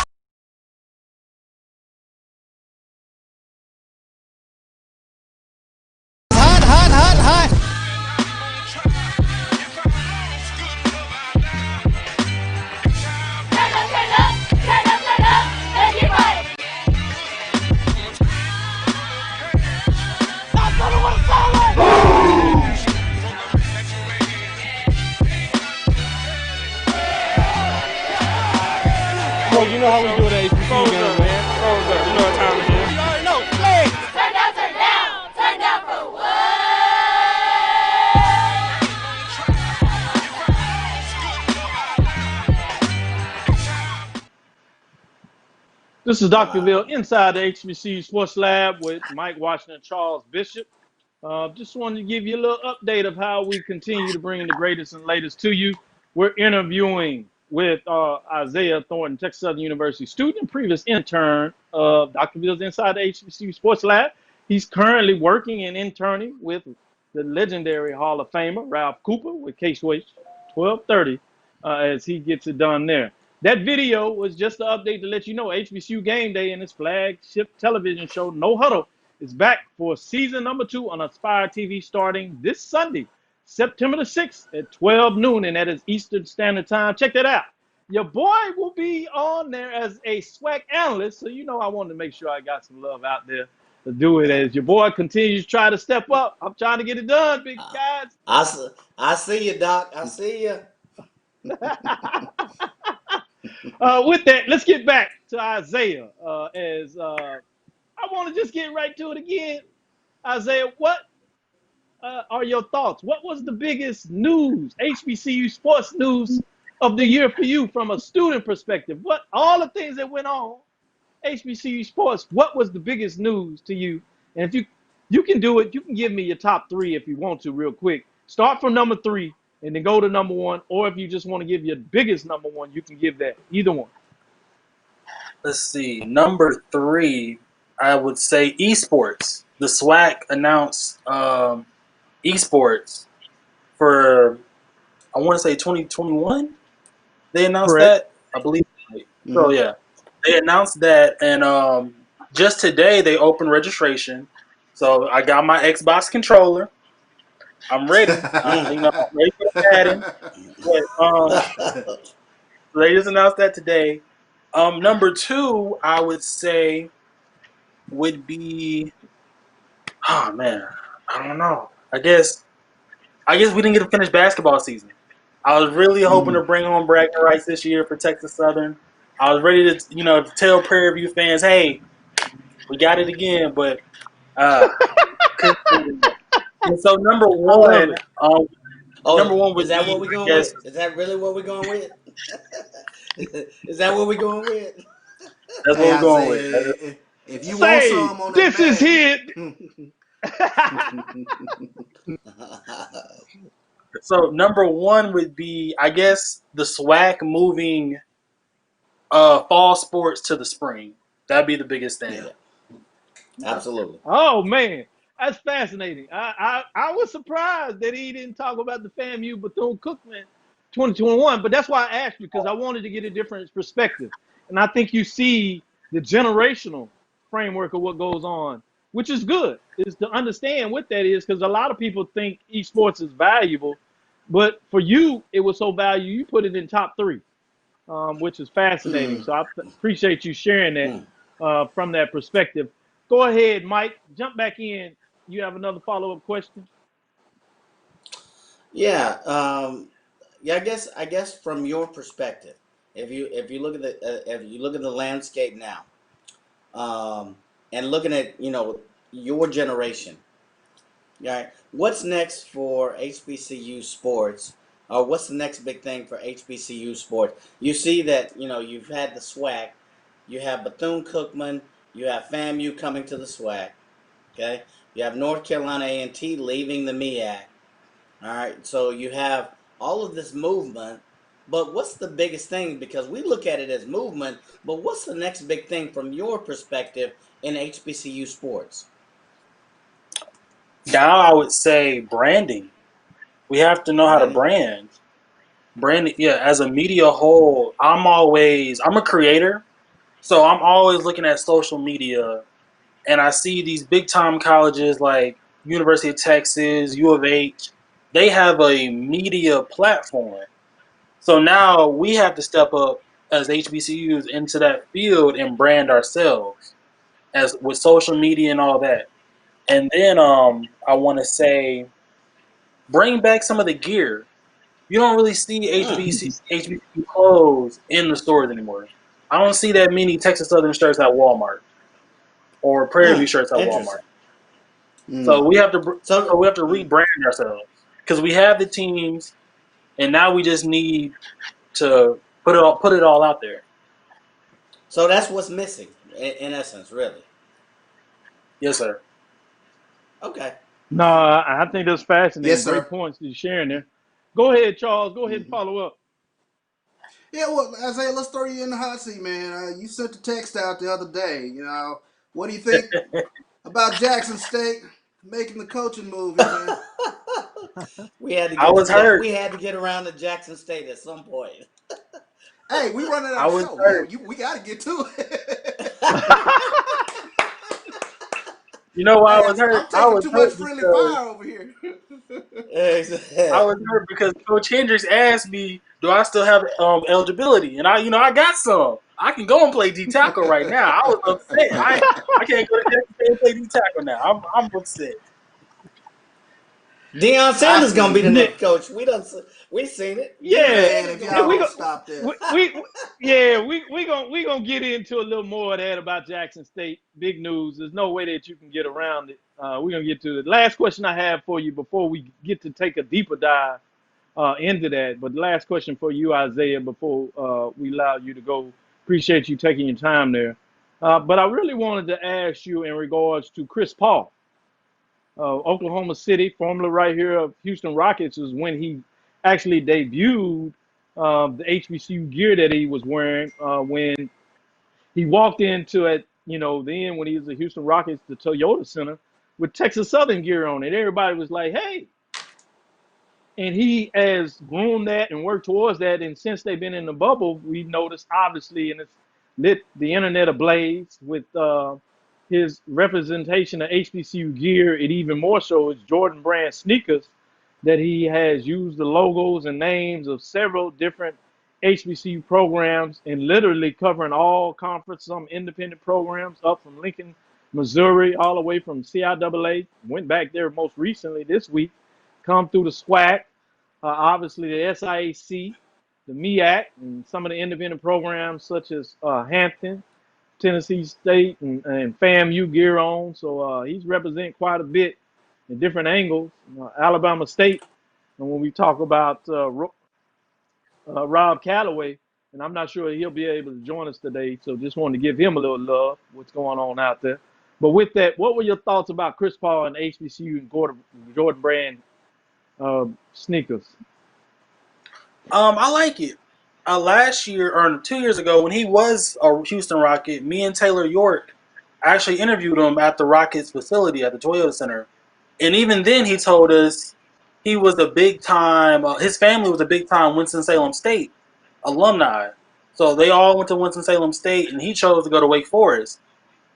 S3: Well, you know how we do it at HBCU game, man. You know what time it is. You already know. Play.
S9: Turn down, turn down. Turn down for what?
S3: This is Dr. Bill inside the HBCU Sports Lab with Mike Washington and Charles Bishop. Just wanted to give you a little update of how we continue to bring the greatest and latest to you. We're interviewing with Isaiah Thornton, Texas Southern University student and previous intern of Dr. Bill's Inside the HBCU Sports Lab. He's currently working and interning with the legendary Hall of Famer, Ralph Cooper, with K-Switch 1230 as he gets it done there. That video was just an update to let you know HBCU Game Day and its flagship television show, No Huddle, is back for season number 2 on Aspire TV starting this Sunday, September the 6th at 12 noon, and that is Eastern Standard Time. Check that out. Your boy will be on there as a SWAC analyst, so you know I wanted to make sure I got some love out there to do it as your boy continues to try to step up. I'm trying to get it done, big guys.
S4: I see you, Doc. I see you.
S3: With that, let's get back to Isaiah. I want to just get right to it again. Isaiah, what are your thoughts? What was the biggest news, HBCU sports news of the year for you from a student perspective? What all the things that went on, HBCU sports, what was the biggest news to you? And if you can do it, you can give me your top three if you want to real quick. Start from number 3 and then go to number 1. Or if you just want to give your biggest number 1, you can give that. Either one.
S8: Let's see. Number 3, I would say esports. The SWAC announced esports for, I want to say 2021. They announced
S3: Correct.
S8: that, I believe. So yeah, they announced that, and just today they opened registration. So I got my Xbox controller. I'm ready. I'm ready for the padding. But they just announced that today. Number 2, I would say, would be, oh man, I don't know. I guess we didn't get to finish basketball season. I was really hoping to bring home bragging rights this year for Texas Southern. I was ready to, to tell Prairie View fans, hey, we got it again, but and so number 1, number 1 was
S4: is that what we're going with? Is that really what we're going with? Is that what we're going with?
S8: That's what we're going with.
S5: If you want some on
S3: this is hit.
S8: So number 1 would be, I guess, the SWAC moving fall sports to the spring. That'd be the biggest thing.
S4: Yeah. Absolutely.
S3: Oh man, that's fascinating. I was surprised that he didn't talk about the FAMU Bethune-Cookman 2021, but that's why I asked you, because I wanted to get a different perspective. And I think you see the generational framework of what goes on, which is good, is to understand what that is, because a lot of people think esports is valuable, but for you, it was so valuable, you put it in top 3, which is fascinating. So I appreciate you sharing that from that perspective. Go ahead, Mike, jump back in. You have another follow-up question?
S4: Yeah. Yeah. I guess from your perspective, if you look at the landscape now, and looking at your generation, right? What's next for HBCU sports, or what's the next big thing for HBCU sports? You see that you've had the SWAC, you have Bethune-Cookman, you have FAMU coming to the SWAC, okay? You have North Carolina A&T leaving the MEAC. All right, so you have all of this movement, but what's the biggest thing? Because we look at it as movement, but what's the next big thing from your perspective in HBCU sports?
S8: Now I would say branding. We have to know how to brand. Branding, yeah, as a media whole, I'm a creator, so I'm always looking at social media, and I see these big time colleges like University of Texas, U of H, they have a media platform. So now we have to step up as HBCUs into that field and brand ourselves as with social media and all that. And then I want to say bring back some of the gear. You don't really see HBCU clothes in the stores anymore. I don't see that many Texas Southern shirts at Walmart or Prairie View shirts at Walmart. So we have to rebrand ourselves because we have the teams, and now we just need to put it all out there.
S4: So that's what's missing, in essence, really.
S8: Yes, sir.
S4: Okay.
S3: No, I think that's fascinating.
S5: Yes, sir.
S3: Great points you're sharing there. Go ahead, Charles. Go ahead and follow up.
S5: Yeah, well, Isaiah, let's throw you in the hot seat, man. You sent a text out the other day. What do you think about Jackson State making the coaching move, man?
S4: We had to get around to Jackson State at some point.
S5: Hey, we running out of show. We got to get to it.
S8: You know why I was hurt?
S5: I'm taking too much friendly fire over here.
S8: I was hurt because Coach Hendricks asked me, "Do I still have eligibility?" And I got some. I can go and play D tackle right now. I was upset. I can't go to Texas State and play D tackle now. I'm upset.
S4: Deion Sanders gonna be the
S3: Yeah,
S4: next coach. We seen it.
S3: yeah,
S5: Man, if
S3: and
S5: y'all
S3: we
S5: don't
S3: go,
S5: stop this.
S3: we gonna get into a little more of that about Jackson State. Big news. There's no way that you can get around it. We're gonna get to it. Last question I have for you before we get to take a deeper dive into that. But the last question for you, Isaiah, before we allow you to go. Appreciate you taking your time there. But I really wanted to ask you in regards to Chris Paul. Oklahoma City, formerly right here of Houston Rockets, is when he actually debuted the HBCU gear that he was wearing when he walked into it, then when he was at Houston Rockets, the Toyota Center, with Texas Southern gear on it. Everybody was like, hey. And he has grown that and worked towards that. And since they've been in the bubble, we noticed, obviously, and it's lit the internet ablaze with his representation of HBCU gear. It even more so is Jordan Brand sneakers that he has used the logos and names of several different HBCU programs and literally covering all conference, some independent programs up from Lincoln, Missouri, all the way from CIAA. Went back there most recently this week, come through the SWAC, obviously the SIAC, the MEAC, and some of the independent programs such as Hampton, Tennessee State, and FAMU gear on. So he's represented quite a bit in different angles. Alabama State, and when we talk about Rob Calloway, and I'm not sure he'll be able to join us today, so just wanted to give him a little love, what's going on out there. But with that, what were your thoughts about Chris Paul and HBCU and Jordan Brand sneakers?
S8: I like it. Last year or 2 years ago, when he was a Houston Rocket, me and Taylor York actually interviewed him at the Rockets facility at the Toyota Center, and even then he told us he was a big time. His family was a big time Winston-Salem State alumni, so they all went to Winston-Salem State, and he chose to go to Wake Forest.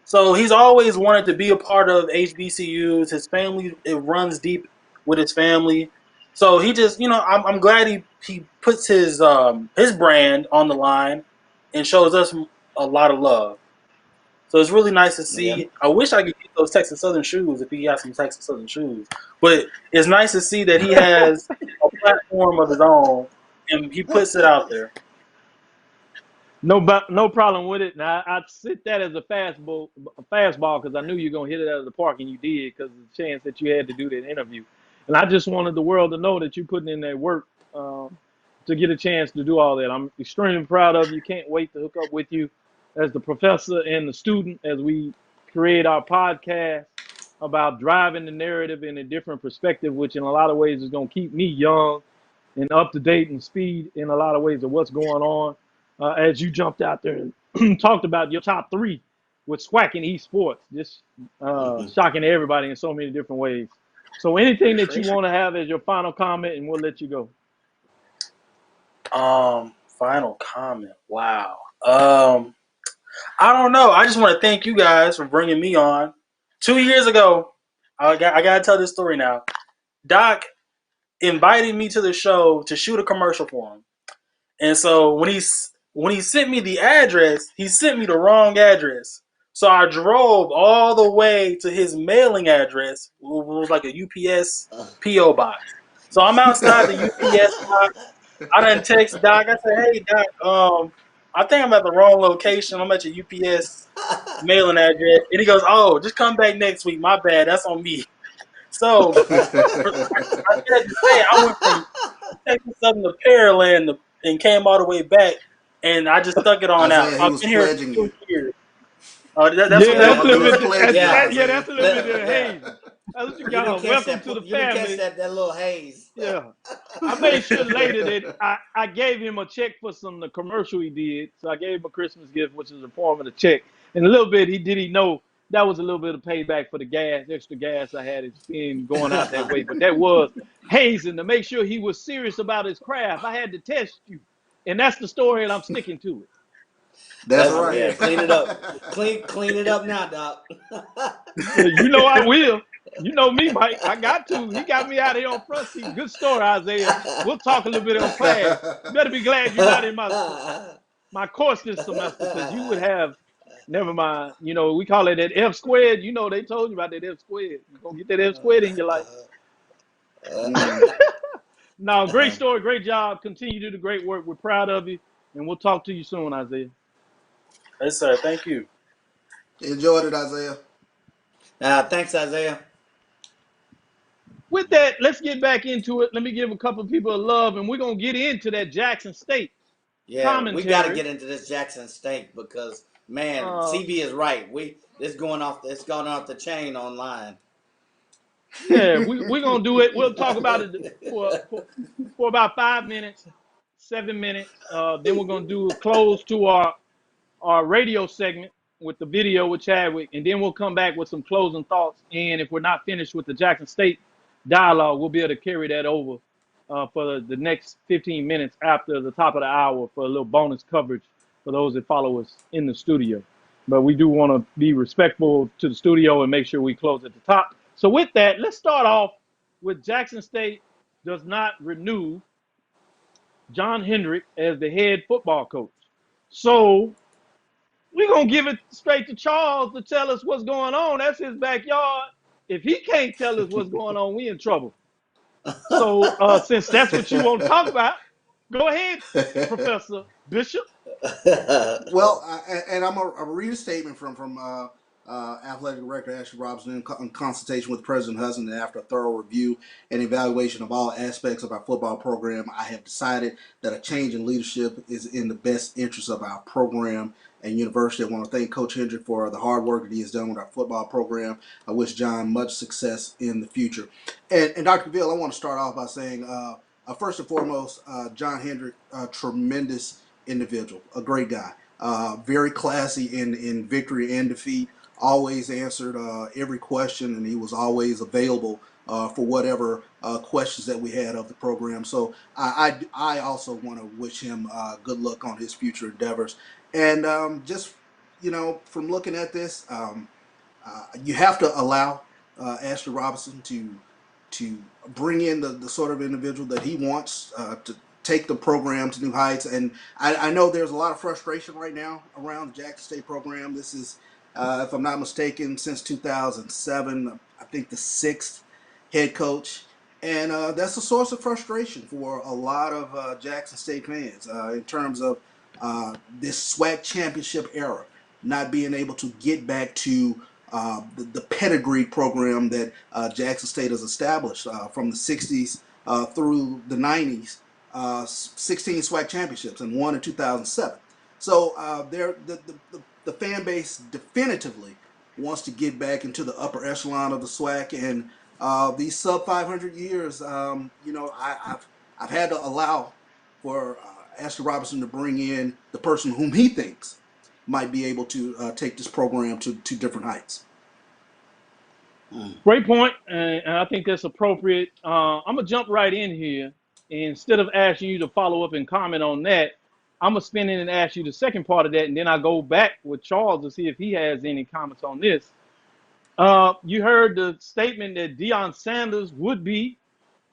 S8: So he's always wanted to be a part of HBCUs. His family, it runs deep with his family. So he just, I'm glad he puts his brand on the line and shows us a lot of love. So it's really nice to see.
S4: Yeah.
S8: I wish I could get those Texas Southern shoes if he got some Texas Southern shoes. But it's nice to see that he has a platform of his own and he puts it out there.
S3: No problem with it. Now I sit that as a fastball because I knew you were gonna hit it out of the park, and you did because of the chance that you had to do that interview. And I just wanted the world to know that you're putting in that work to get a chance to do all that. I'm extremely proud of you. Can't wait to hook up with you as the professor and the student as we create our podcast about driving the narrative in a different perspective, which in a lot of ways is going to keep me young and up to date and speed in a lot of ways of what's going on. As you jumped out there and talked about your top three with SWAC and esports, just shocking to everybody in so many different ways. So anything that you want to have as your final comment, and we'll let you go.
S8: Final comment. Wow. I don't know. I just want to thank you guys for bringing me on. 2 years ago, I got to tell this story now. Doc invited me to the show to shoot a commercial for him. And so when he sent me the address, he sent me the wrong address. So I drove all the way to his mailing address. It was like a UPS PO box. So I'm outside the UPS box. I done text Doc. I said, "Hey Doc, I think I'm at the wrong location. I'm at your UPS mailing address." And he goes, "Oh, just come back next week. My bad. That's on me." So I went from Texas Southern to Pearland and came all the way back, and I just stuck it on out. I've been here for 2 years. That's
S3: a little bit.
S4: That's
S3: a little bit of haze. That's what you got. Welcome to the family.
S4: You didn't catch that little haze.
S3: Yeah. I made sure later that I gave him a check for the commercial he did. So I gave him a Christmas gift, which is a form of the check. And a little bit, he know that was a little bit of payback for the extra gas I had in going out that way. But that was hazing to make sure he was serious about his craft. I had to test you. And that's the story, and I'm sticking to it.
S5: That's right.
S4: Yeah, clean it up. Clean it up now, Doc.
S3: You know I will. You know me, Mike. I got to. He got me out of here on front seat. Good story, Isaiah. We'll talk a little bit on class. You better be glad you're not in my course this semester because you would have. Never mind. We call it that F squared. They told you about that F squared. You're gonna get that F squared in your life.
S5: Mm.
S3: No, great story, great job. Continue to do the great work. We're proud of you, and we'll talk to you soon, Isaiah.
S8: Yes, sir. Thank you.
S5: Enjoyed it, Isaiah.
S4: Thanks, Isaiah.
S3: With that, let's get back into it. Let me give a couple of people a love, and we're gonna get into that Jackson State
S4: Yeah, we got to
S3: commentary.
S4: get into this Jackson State because man,
S3: Uh,
S4: CB is right. It's going off. It's going off the chain online.
S3: yeah, we're gonna do it. We'll talk about it for about 5 minutes, 7 minutes. Then we're gonna do a close to our radio segment with the video with Chadwick, and then we'll come back with some closing thoughts. And if we're not finished with the Jackson State dialogue, we'll be able to carry that over for the next 15 minutes after the top of the hour for a little bonus coverage for those that follow us in the studio. But we do want to be respectful to the studio and make sure we close at the top. So with that, let's start off with Jackson State does not renew John Hendrick as the head football coach. So we're going to give it straight to Charles to tell us what's going on. That's his backyard. If he can't tell us what's going on, we in trouble. So since that's what you want to talk about, go ahead, Professor Bishop.
S5: Well, I'm a read a statement from Athletic Director Ashley Robinson in consultation with President Hudson, and after a thorough review and evaluation of all aspects of our football program, I have decided that a change in leadership is in the best interest of our program and university. I want to thank Coach Hendrick for the hard work that he has done with our football program. I wish John much success in the future. And Dr. Ville, I want to start off by saying, first and foremost, John Hendrick, tremendous individual, a great guy, very classy in victory and defeat. Always answered every question, and he was always available for whatever questions that we had of the program. So I also want to wish him good luck on his future endeavors. And just from looking at this, you have to allow Ashley Robinson to bring in the sort of individual that he wants to take the program to new heights. And I know there's a lot of frustration right now around the Jackson State program. This is, if I'm not mistaken, since 2007, I think the sixth head coach. And that's a source of frustration for a lot of Jackson State fans in terms of this SWAC championship era, not being able to get back to the pedigree program that Jackson State has established from the 60s through the 90s. 16 SWAC championships and one in 2007. So the fan base definitively wants to get back into the upper echelon of the SWAC, and these sub 500 years, I've had to allow for Ashley Robinson to bring in the person whom he thinks might be able to take this program to different heights.
S3: Great point, and I think that's appropriate. I'm going to jump right in here. Instead of asking you to follow up and comment on that, I'm going to spin in and ask you the second part of that, and then I'll go back with Charles to see if he has any comments on this. You heard the statement that Deion Sanders would be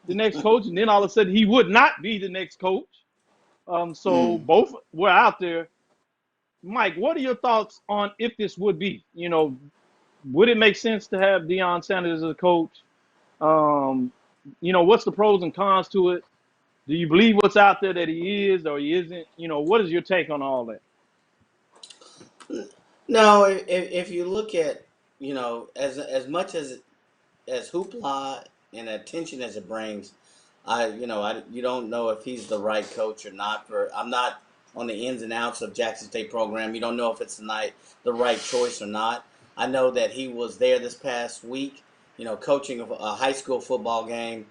S3: the next coach, and then all of a sudden he would not be the next coach. So both were out there. Mike, what are your thoughts on if this would be? Would it make sense to have Deion Sanders as a coach? What's the pros and cons to it? Do you believe what's out there that he is or he isn't? What is your take on all that?
S4: No, if you look at as much as hoopla and attention as it brings, you don't know if he's the right coach or not. I'm not on the ins and outs of Jackson State program. You don't know if it's the right choice or not. I know that he was there this past week, coaching a high school football game.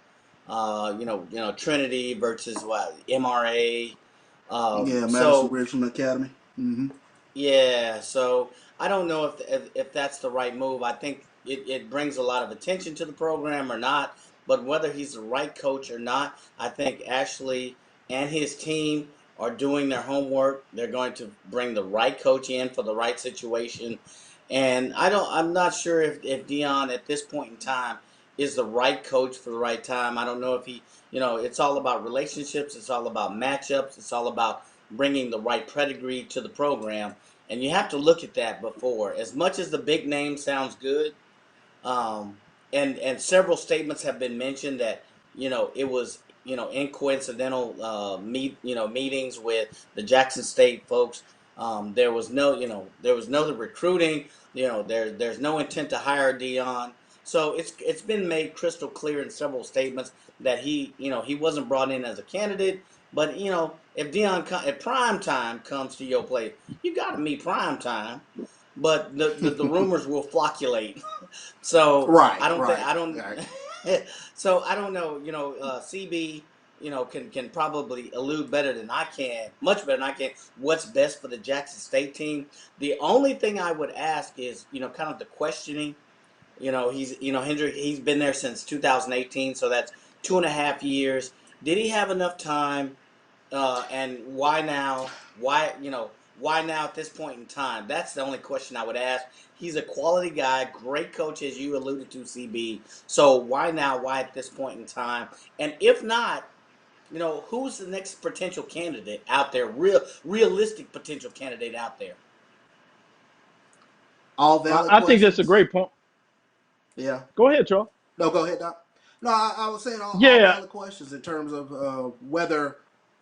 S4: Trinity versus MRA.
S5: Madison Richland Academy. Mm-hmm.
S4: Yeah, so I don't know if that's the right move. I think it brings a lot of attention to the program or not, but whether he's the right coach or not, I think Ashley and his team are doing their homework. They're going to bring the right coach in for the right situation. And I'm not sure if Deion at this point in time is the right coach for the right time. I don't know if he, it's all about relationships. It's all about matchups. It's all about bringing the right pedigree to the program. And you have to look at that before. As much as the big name sounds good, um, and several statements have been mentioned that it was in coincidental meetings with the Jackson State folks. There was no recruiting. There's no intent to hire Dion. So it's been made crystal clear in several statements that he wasn't brought in as a candidate. But if prime time comes to your place, you got to meet prime time. But the rumors will flocculate. So
S5: Right,
S4: I don't think
S5: right,
S4: I don't.
S5: right.
S4: So I don't know. CB, can probably allude better than I can, much better than I can. What's best for the Jackson State team? The only thing I would ask is, kind of the questioning. Hendrick. He's been there since 2018, so that's 2.5 years. Did he have enough time? And why now? Why now at this point in time? That's the only question I would ask. He's a quality guy, great coach, as you alluded to, CB. So why now? Why at this point in time? And if not, who's the next potential candidate out there? Realistic potential candidate out there.
S5: All valid
S3: I think that's a
S5: questions.
S3: great point.
S5: Yeah.
S3: Go ahead, Charles.
S5: No, go ahead, Doc. No, I was saying all
S3: Yeah,
S5: valid questions in terms of whether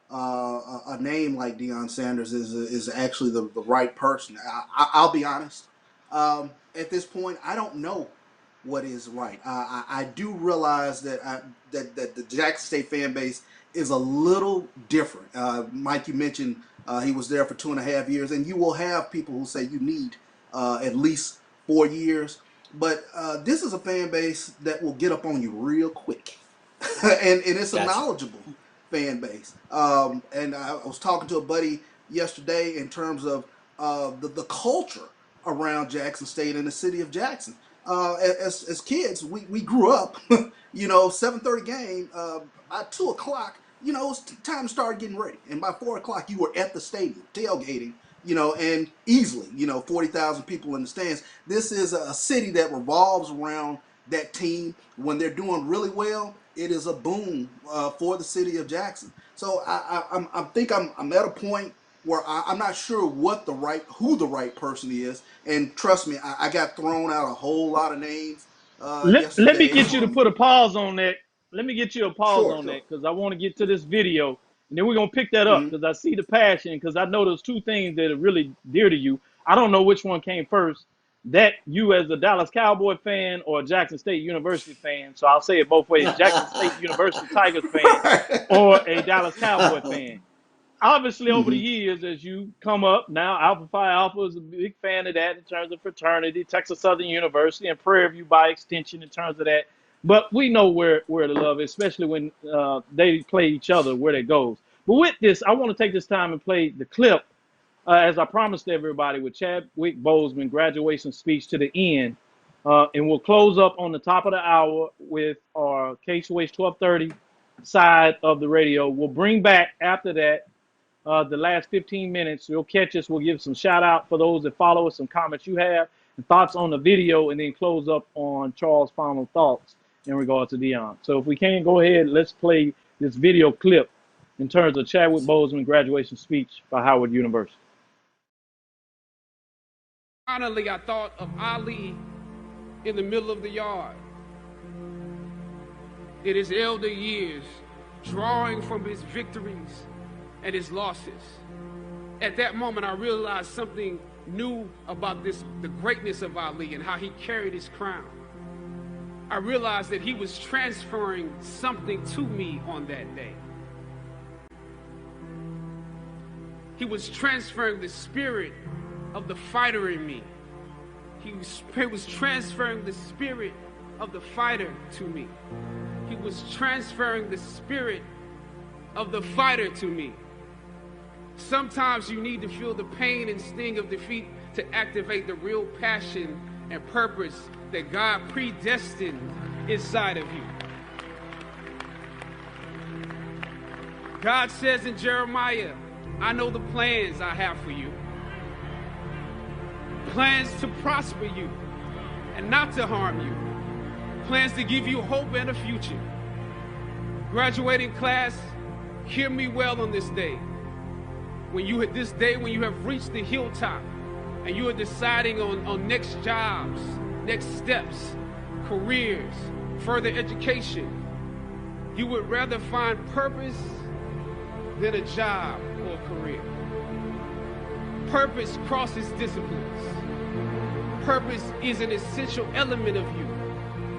S5: a name like Deion Sanders is actually the right person. I'll be honest. At this point, I don't know what is right. I do realize that that the Jackson State fan base is a little different. Mike, you mentioned he was there for 2.5 years, and you will have people who say you need at least 4 years. But this is a fan base that will get up on you real quick, and it's a
S4: Gotcha.
S5: knowledgeable fan base. And I was talking to a buddy yesterday in terms of the culture around Jackson State and the city of Jackson. As kids, we grew up, 7:30 game, by 2 o'clock, it's time to start getting ready. And by 4 o'clock, you were at the stadium tailgating, and easily, 40,000 people in the stands. This is a city that revolves around that team. When they're doing really well, it is a boom for the city of Jackson. So I think I'm at a point where I'm not sure who the right person is. And trust me, I got thrown out a whole lot of names
S3: let me
S5: yesterday
S3: get you to
S5: on.
S3: put a pause on that. Let me get you a pause
S5: Sure,
S3: on
S5: sure.
S3: that because I want to get to this video, and then we're gonna pick that up
S5: Mm-hmm.
S3: because I see the passion. Because I know there's two things that are really dear to you. I don't know which one came first. That you as a Dallas Cowboy fan or a Jackson State University fan. So I'll say it both ways: Jackson State University Tigers fan or a Dallas Cowboy fan. Obviously, over the
S5: Mm-hmm.
S3: years, as you come up now, Alpha Phi Alpha is a big fan of that in terms of fraternity, Texas Southern University, and Prairie View by extension in terms of that. But we know where the love is, especially when they play each other, where that goes. But with this, I want to take this time and play the clip, as I promised everybody, with Chadwick Boseman graduation speech to the end. And we'll close up on the top of the hour with our KSWH 1230 side of the radio. We'll bring back after that the last 15 minutes. You'll catch us. We'll give some shout out for those that follow us, some comments you have, and thoughts on the video, and then close up on Charles' final thoughts in regards to Dion. So if we can, go ahead, let's play this video clip in terms of Chadwick Boseman graduation speech by Howard University.
S10: Finally, I thought of Ali in the middle of the yard. In his elder years, drawing from his victories and his losses. At that moment, I realized something new about the greatness of Ali and how he carried his crown. I realized that he was transferring something to me on that day. He was transferring the spirit of the fighter in me. He was transferring the spirit of the fighter to me. He was transferring the spirit of the fighter to me. Sometimes you need to feel the pain and sting of defeat to activate the real passion and purpose that God predestined inside of you. God says in Jeremiah, I know the plans I have for you. Plans to prosper you and not to harm you. Plans to give you hope and a future. Graduating class, hear me well on this day. when you hit this day, when you have reached the hilltop and you are deciding on next jobs, next steps, careers, further education, you would rather find purpose than a job or a career. Purpose crosses disciplines. Purpose is an essential element of you.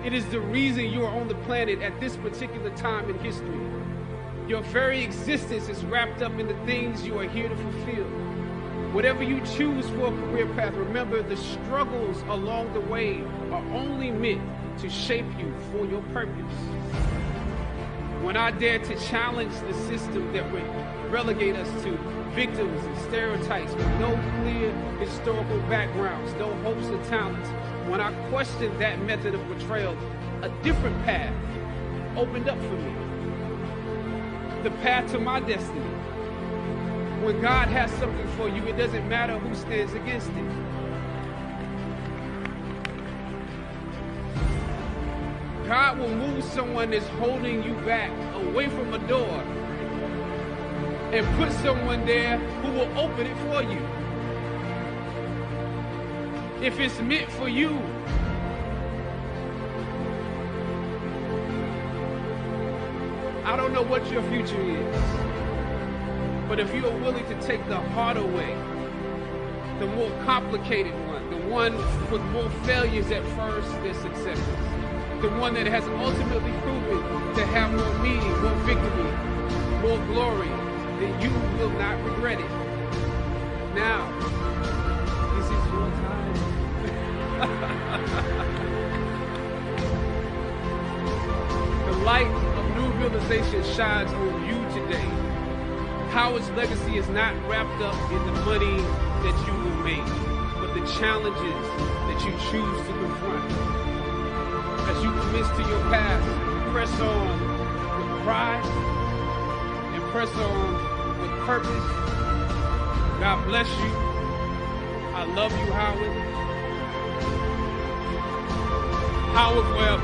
S10: It is the reason you are on the planet at this particular time in history. Your very existence is wrapped up in the things you are here to fulfill. Whatever you choose for a career path, remember the struggles along the way are only meant to shape you for your purpose. When I dare to challenge the system that would relegate us to victims and stereotypes with no clear historical backgrounds, no hopes or talents, when I questioned that method of portrayal, a different path opened up for me. The path to my destiny. When God has something for you, it doesn't matter who stands against it. God will move someone that's holding you back away from a door and put someone there who will open it for you. If it's meant for you, I don't know what your future is, but if you are willing to take the harder way, the more complicated one, the one with more failures at first than successes, the one that has ultimately proven to have more meaning, more victory, more glory, then you will not regret it. Now, this is your time. The light of new realization shines on you today. Howard's legacy is not wrapped up in the money that you will make, but the challenges that you choose to confront. As you commit to your past, press on with pride and press on with purpose. God bless you. I love you, Howard. Howard Webb.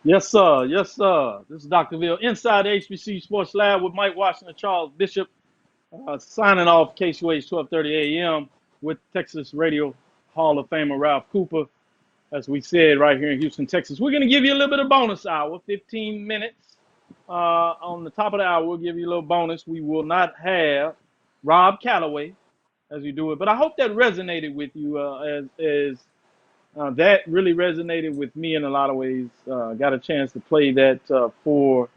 S3: Yes, sir. Yes, sir. This is Dr. Ville inside the HBCU Sports Lab with Mike Washington, Charles Bishop, signing off KCUH 12:30 a.m. with Texas Radio Hall of Famer Ralph Cooper. As we said right here in Houston, Texas, we're going to give you a little bit of bonus hour, 15 minutes. On the top of the hour, we'll give you a little bonus. We will not have Rob Calloway as we do it, but I hope that resonated with you as that really resonated with me in a lot of ways. Got a chance to play that for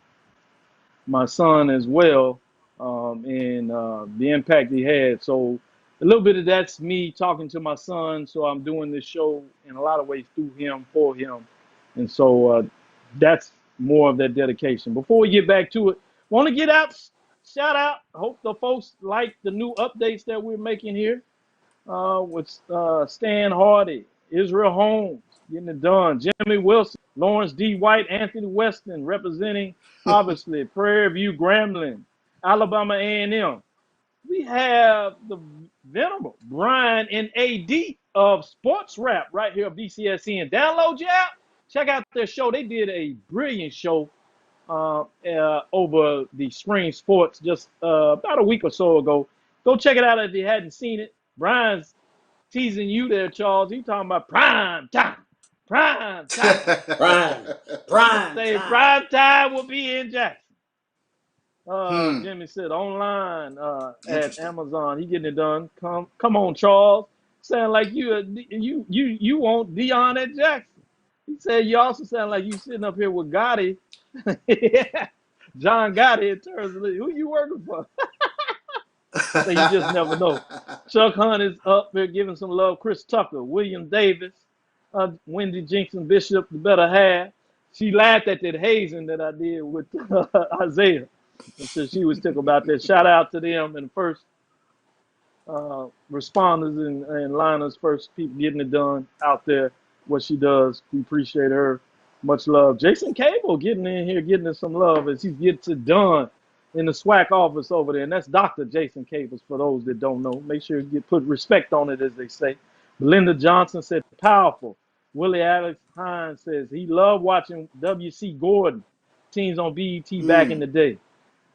S3: my son as well, and the impact he had. So a little bit of that's me talking to my son. So I'm doing this show in a lot of ways through him, for him. And so that's more of that dedication. Before we get back to it, want to get out, shout out. I hope the folks like the new updates that we're making here with Stan Hardy, Israel Holmes, getting it done. Jimmy Wilson, Lawrence D. White, Anthony Weston, representing, obviously, Prairie View Grambling, Alabama A&M. We have the venerable Brian and AD of Sports Rap right here of DCSN. Download your app. Check out their show. They did a brilliant show over the spring sports just about a week or so ago. Go check it out if you hadn't seen it. Brian's teasing you there, Charles. He talking about prime time. Prime time.
S4: Prime
S3: Say
S4: time.
S3: prime time will be in Jackson. Jimmy said online at Amazon. He getting it done. Come on, Charles. Sound like you want Dion at Jackson. He said you also sound like you sitting up here with Gotti. John Gotti in terms of who you working for. So you just never know. Chuck Hunt is up there giving some love. Chris Tucker, William Davis, Wendy Jenkins Bishop, the better half. She laughed at that hazing that I did with Isaiah. And so she was tickled about that. Shout out to them and the first responders and liners, first people getting it done out there. What she does, we appreciate her. Much love. Jason Cable getting in here, getting us some love as he gets it done in the SWAC office over there. And that's Dr. Jason Cables for those that don't know. Make sure you put respect on it, as they say. Belinda Johnson said, powerful. Willie Alex Hines says he loved watching W.C. Gordon teams on BET back in the day.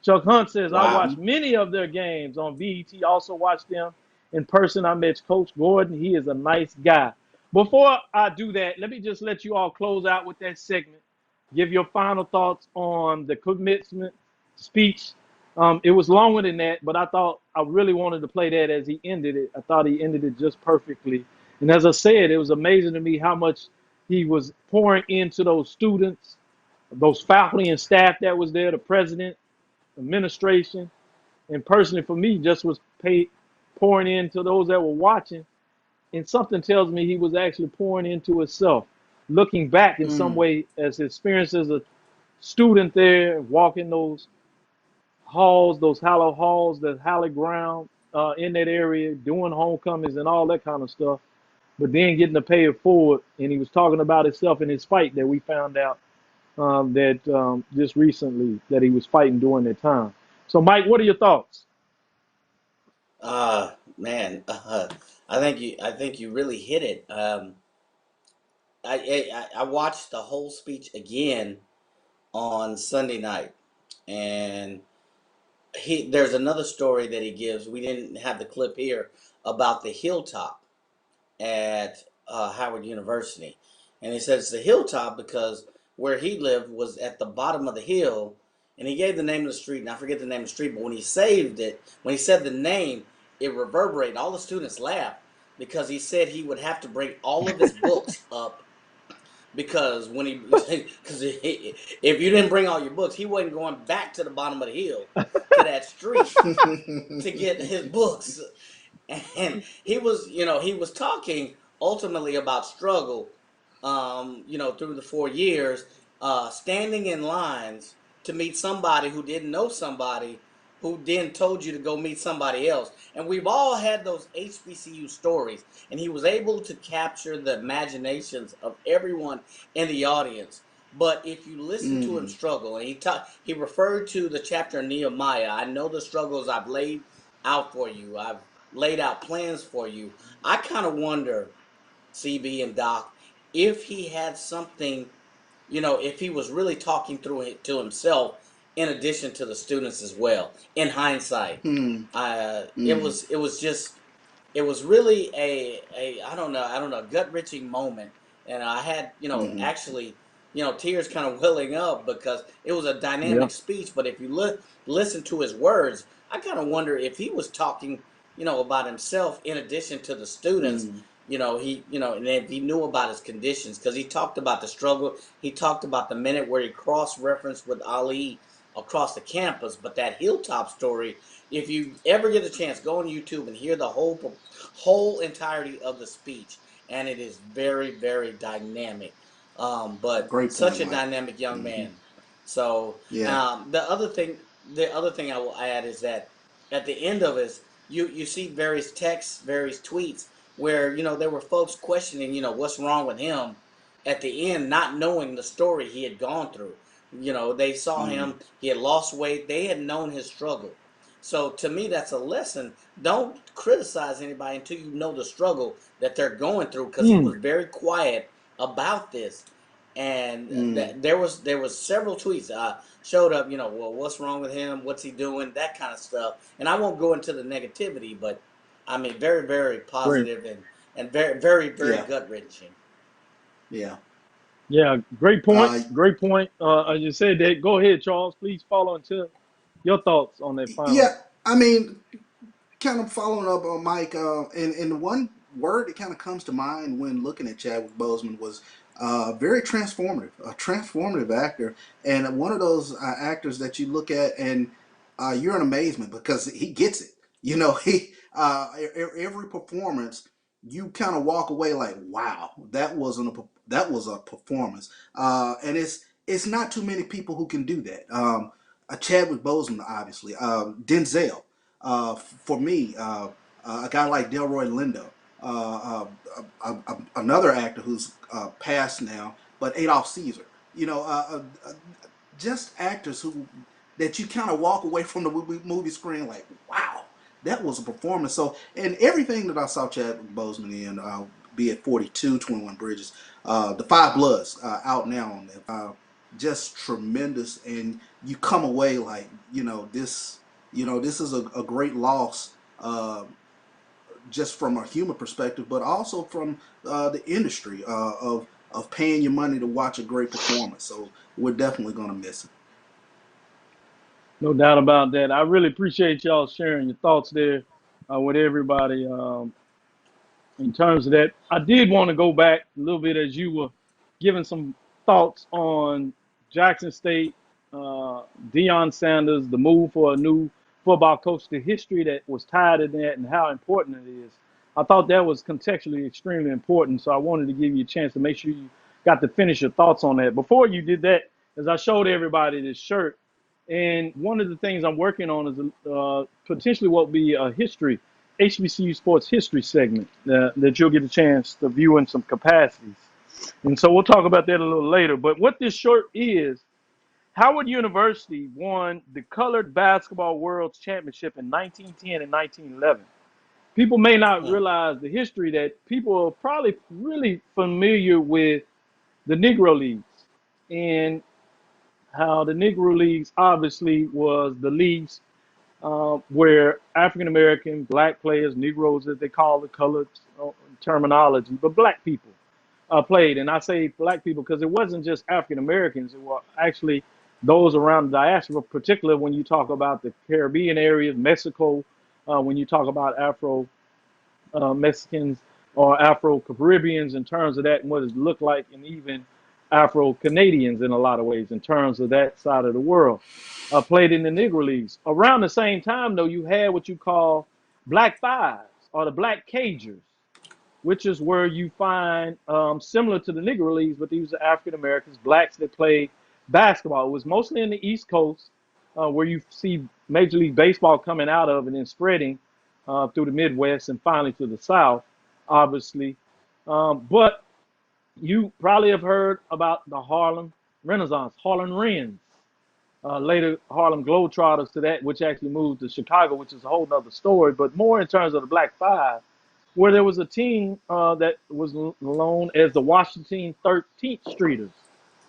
S3: Chuck Hunt says, I
S4: Wow.
S3: watched many of their games on BET, also watched them in person. I met Coach Gordon. He is a nice guy. Before I do that, let me just let you all close out with that segment. Give your final thoughts on the commencement speech. It was longer than that, but I thought I really wanted to play that as he ended it. I thought he ended it just perfectly. And as I said, it was amazing to me how much he was pouring into those students, those faculty and staff that was there, the president, administration, and personally for me, just was pouring into those that were watching. And something tells me he was actually pouring into himself, looking back in some way as his experience as a student there, walking those halls, those hallowed halls, the hallowed ground in that area, doing homecomings and all that kind of stuff. But then getting to pay it forward, and he was talking about himself in his fight that we found out that just recently that he was fighting during that time. So, Mike, what are your thoughts?
S4: Man, I think you really hit it. I watched the whole speech again on Sunday night, and there's another story that he gives. We didn't have the clip here about the hilltop at Howard University, and he said it's the hilltop because where he lived was at the bottom of the hill, and he gave the name of the street, and I forget the name of the street, but when he said the name, it reverberated. All the students laughed because he said he would have to bring all of his books up because if you didn't bring all your books, he wasn't going back to the bottom of the hill to that street to get his books. And he was talking ultimately about struggle, through the 4 years, standing in lines to meet somebody who didn't know somebody who then told you to go meet somebody else. And we've all had those HBCU stories, and he was able to capture the imaginations of everyone in the audience. But if you listen to him struggle, and he referred to the chapter in Nehemiah, I know the struggles I've laid out for you. I've laid out plans for you. I kind of wonder, CB and Doc, if he had something, if he was really talking through it to himself in addition to the students as well. In hindsight, it was really a I don't know gut wrenching moment, and I had actually tears kind of welling up because it was a
S3: Yeah.
S4: dynamic speech. But if you listen to his words, I kind of wonder if he was talking about himself in addition to the students. And if he knew about his conditions, because he talked about the struggle. He talked about the minute where he cross-referenced with Ali across the campus. But that hilltop story, if you ever get a chance, go on YouTube and hear the whole entirety of the speech, and it is very, very dynamic. But
S5: Great
S4: such
S5: point,
S4: a
S5: Mike.
S4: dynamic young man. So
S5: Yeah.
S4: the other thing I will add is that at the end of it, you see various texts, various tweets where there were folks questioning what's wrong with him at the end, not knowing the story he had gone through. They saw him, he had lost weight, they had known his struggle. So to me, that's a lesson. Don't criticize anybody until you know the struggle that they're going through, because he was very quiet about this. And there was several tweets showed up, well, what's wrong with him, what's he doing, that kind of stuff. And I won't go into the negativity, but I mean, very, very
S3: Great.
S4: positive and very, very, very
S5: Yeah.
S4: gut wrenching.
S5: Yeah.
S3: Yeah. Great point.
S5: Uh,
S3: Great point. As you said that, go ahead, Charles. Please follow and tell your thoughts on that final.
S5: yeah. I mean, kind of following up on Mike, and one word that kind of comes to mind when looking at Chadwick Boseman was very transformative, a transformative actor, and one of those actors that you look at and you're in amazement because he gets it. He every performance you kind of walk away like, wow, that was a performance. And it's not too many people who can do that. Chadwick Boseman, obviously, Denzel. For me, a guy like Delroy Lindo, another actor who's passed now, but Adolph Caesar. You know, just actors who that you kind of walk away from the movie screen like, wow, that was a performance. So, and everything that I saw Chadwick Boseman in, be it 42, 21 Bridges, the Five Bloods, out now on them, just tremendous. And you come away like, this is a great loss, just from a human perspective, but also from the industry of paying your money to watch a great performance. So we're definitely going to miss it.
S3: No doubt about that. I really appreciate y'all sharing your thoughts there with everybody. In terms of that, I did want to go back a little bit as you were giving some thoughts on Jackson State, Deion Sanders, the move for a new football coach, the history that was tied in that, and how important it is. I thought that was contextually extremely important, so I wanted to give you a chance to make sure you got to finish your thoughts on that. Before you did that, as I showed everybody this shirt, and one of the things I'm working on is potentially what will be a history HBCU sports history segment that you'll get a chance to view in some capacities. And so we'll talk about that a little later. But what this shirt is, Howard University won the Colored Basketball World Championship in 1910 and 1911. People may not realize the history that people are probably really familiar with the Negro Leagues and how the Negro Leagues obviously was the leagues where African American, black players, Negroes, as they call the colored terminology, but black people played. And I say black people because it wasn't just African Americans, it were actually those around the diaspora, particularly when you talk about the Caribbean areas, Mexico, when you talk about Afro Mexicans or Afro Caribbeans in terms of that and what it looked like, and even Afro Canadians in a lot of ways in terms of that side of the world. Played in the Negro Leagues. Around the same time, though, you had what you call Black Fives or the Black Cagers, which is where you find similar to the Negro Leagues, but these are African Americans, blacks that played basketball. It was mostly in the East Coast, where you see Major League Baseball coming out of and then spreading through the Midwest and finally to the South, obviously. But you probably have heard about the Harlem Renaissance, Harlem Wrens. Later Harlem Globetrotters to that, which actually moved to Chicago, which is a whole nother story, but more in terms of the Black Five, where there was a team that was known as the Washington 13th Streeters,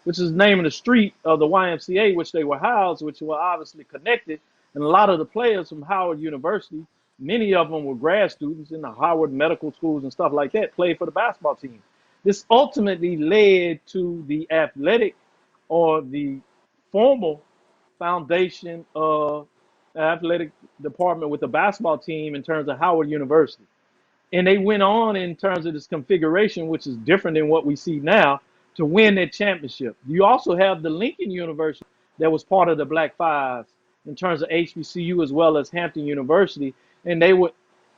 S3: which is the name of the street of the YMCA, which they were housed, which were obviously connected. And a lot of the players from Howard University, many of them were grad students in the Howard medical schools and stuff like that, played for the basketball team. This ultimately led to the athletic or the formal foundation of the athletic department with the basketball team in terms of Howard University. And they went on in terms of this configuration, which is different than what we see now, to win that championship. You also have the Lincoln University that was part of the Black Fives in terms of HBCU as well as Hampton University. And they were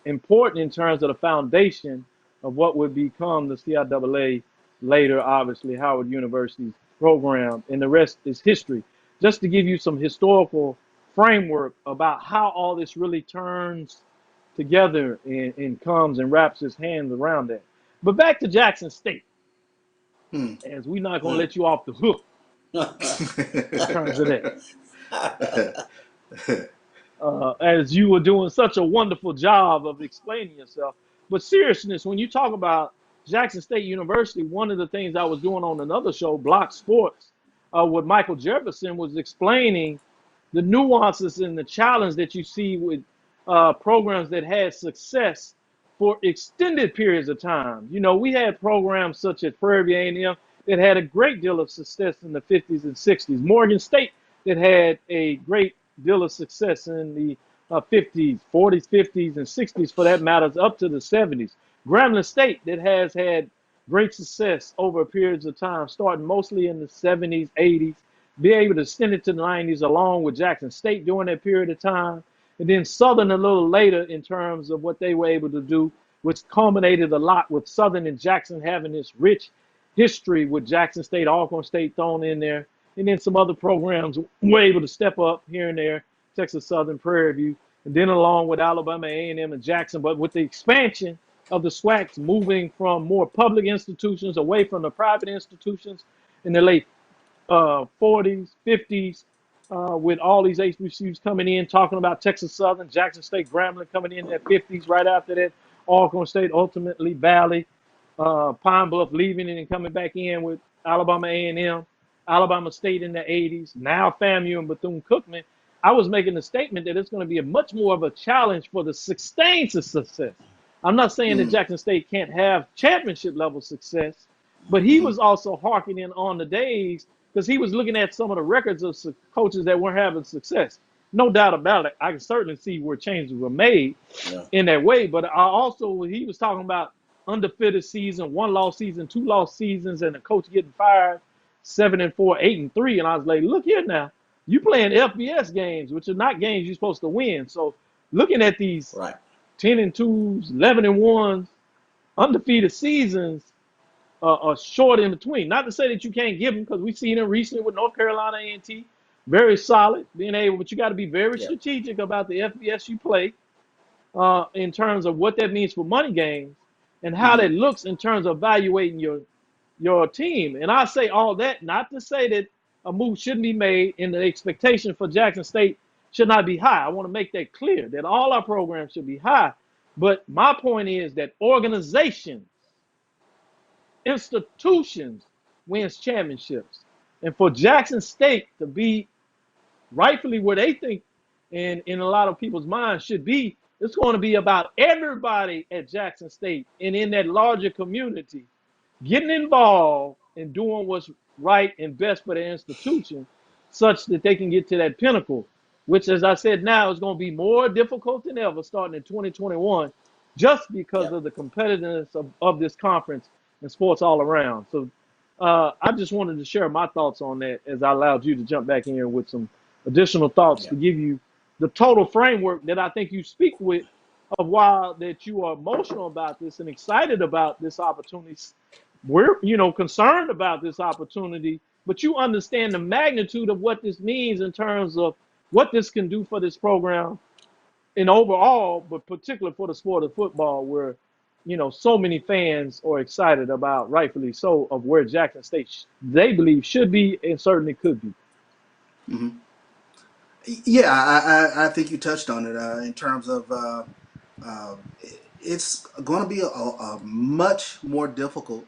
S3: important in terms of the foundation of what would become the CIAA later, obviously, Howard University's program. And the rest is history. Just to give you some historical framework about how all this really turns together and comes and wraps his hands around that. But back to Jackson State, as we're not going to let you off the hook in terms of that. As you were doing such a wonderful job of explaining yourself. But seriousness, when you talk about Jackson State University, one of the things I was doing on another show, Block Sports, with Michael Jefferson, was explaining the nuances and the challenge that you see with programs that had success for extended periods of time. You know, we had programs such as Prairie View A&M that had a great deal of success in the 50s and 60s. Morgan State that had a great deal of success in the 50s, 40s, 50s, and 60s, for that matter, up to the 70s. Grambling State that has had great success over periods of time, starting mostly in the 70s, 80s, be able to extend it to the 90s along with Jackson State during that period of time. And then Southern a little later in terms of what they were able to do which culminated a lot with Southern and Jackson having this rich history with Jackson State, Alcorn State thrown in there, and then some other programs were able to step up here and there, Texas Southern, Prairie View, and then along with Alabama A&M and Jackson. But with the expansion of the SWACs moving from more public institutions away from the private institutions in the late 40s, 50s, with all these HBCUs coming in, talking about Texas Southern, Jackson State, Grambling coming in their 50s. Right after that, Alcorn State, ultimately Valley, Pine Bluff leaving and coming back in with Alabama A&M, Alabama State in the 80s, now FAMU and Bethune-Cookman. I was making a statement that it's going to be a much more of a challenge for the sustained success. I'm not saying that Jackson State can't have championship level success, but he was also harkening on the days because he was looking at some of the records of coaches that weren't having success. No doubt about it. I can certainly see where changes were made in that way. But I also, he was talking about undefeated season, 1-loss season, 2-loss seasons, and the coach getting fired, 7-4, 8-3. And I was like, look here now, you playing FBS games, which are not games you're supposed to win. So looking at these 10-2s, 11-1s, undefeated seasons are short in between. Not to say that you can't give them, because we've seen it recently with North Carolina A&T, very solid, being able, but you got to be very strategic about the FBS you play in terms of what that means for money games and how that looks in terms of evaluating your team. And I say all that not to say that a move shouldn't be made and the expectation for Jackson State should not be high. I want to make that clear, that all our programs should be high. But my point is that organizations, institutions wins championships. And for Jackson State to be rightfully where they think and in a lot of people's minds should be, it's going to be about everybody at Jackson State and in that larger community getting involved and doing what's right and best for the institution such that they can get to that pinnacle, which, as I said, now is going to be more difficult than ever starting in 2021 just because of the competitiveness of this conference and sports all around. So I just wanted to share my thoughts on that as I allowed you to jump back in with some additional thoughts to give you the total framework that I think you speak with of why that you are emotional about this and excited about this opportunity. We're, concerned about this opportunity, but you understand the magnitude of what this means in terms of what this can do for this program and overall, but particularly for the sport of football, where, so many fans are excited about, rightfully so, of where Jackson State they believe should be and certainly could be.
S5: Yeah, I think you touched on it in terms of it's going to be a much more difficult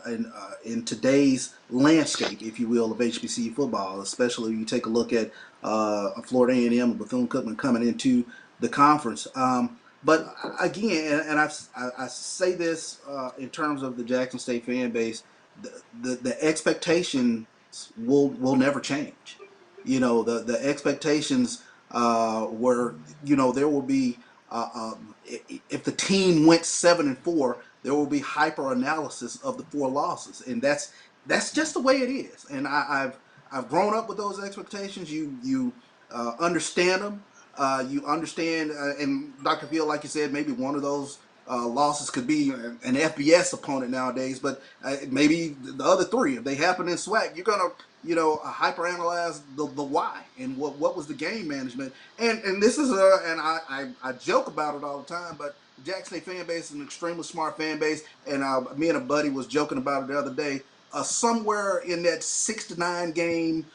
S5: in today's landscape, if you will, of HBCU football, especially when you take a look at Florida A&M and Bethune-Cookman coming into the conference. But again, and I say this in terms of the Jackson State fan base, the expectations will never change. The expectations were, there will be if the team went 7-4, there will be hyper analysis of the 4 losses, and that's just the way it is. And I've grown up with those expectations. You understand them. You understand, and Dr. Field, like you said, maybe one of those losses could be an FBS opponent nowadays, but maybe the other 3, if they happen in SWAC, you're gonna hyperanalyze the why and what was the game management. And this is and I joke about it all the time, but the Jackson State fan base is an extremely smart fan base, and me and a buddy was joking about it the other day. Somewhere in that 6 to 9 game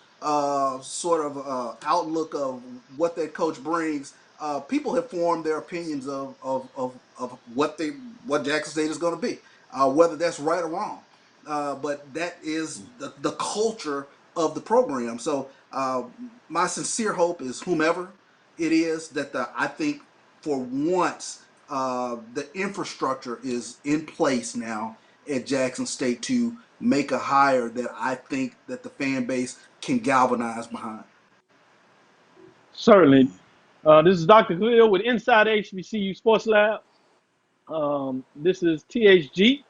S5: sort of outlook of what that coach brings, people have formed their opinions of what Jackson State is going to be, whether that's right or wrong. But that is the culture of the program. So my sincere hope is whomever it is that I think for once the infrastructure is in place now at Jackson State to make a hire that I think that the fan base can galvanize behind.
S3: Certainly. This is Dr. Khalil with Inside HBCU Sports Lab. This is THG.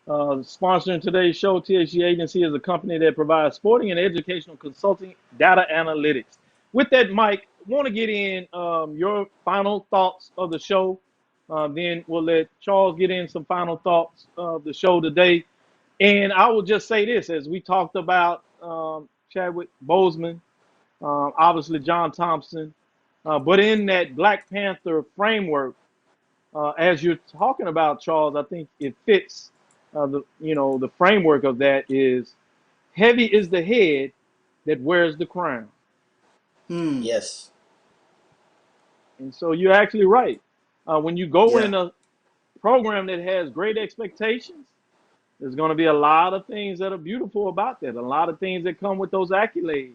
S3: Sponsoring today's show. THG Agency is a company that provides sporting and educational consulting data analytics. With that, Mike, want to get in your final thoughts of the show Then we'll let Charles get in some final thoughts of the show today. And I will just say this, as we talked about Chadwick Boseman, obviously John Thompson, but in that Black Panther framework, as you're talking about, Charles, I think it fits. The framework of that is heavy is the head that wears the crown.
S4: Yes.
S3: And so you're actually right. When you go
S5: Yeah.
S3: in a program that has great expectations, there's going to be a lot of things that are beautiful about that, a lot of things that come with those accolades.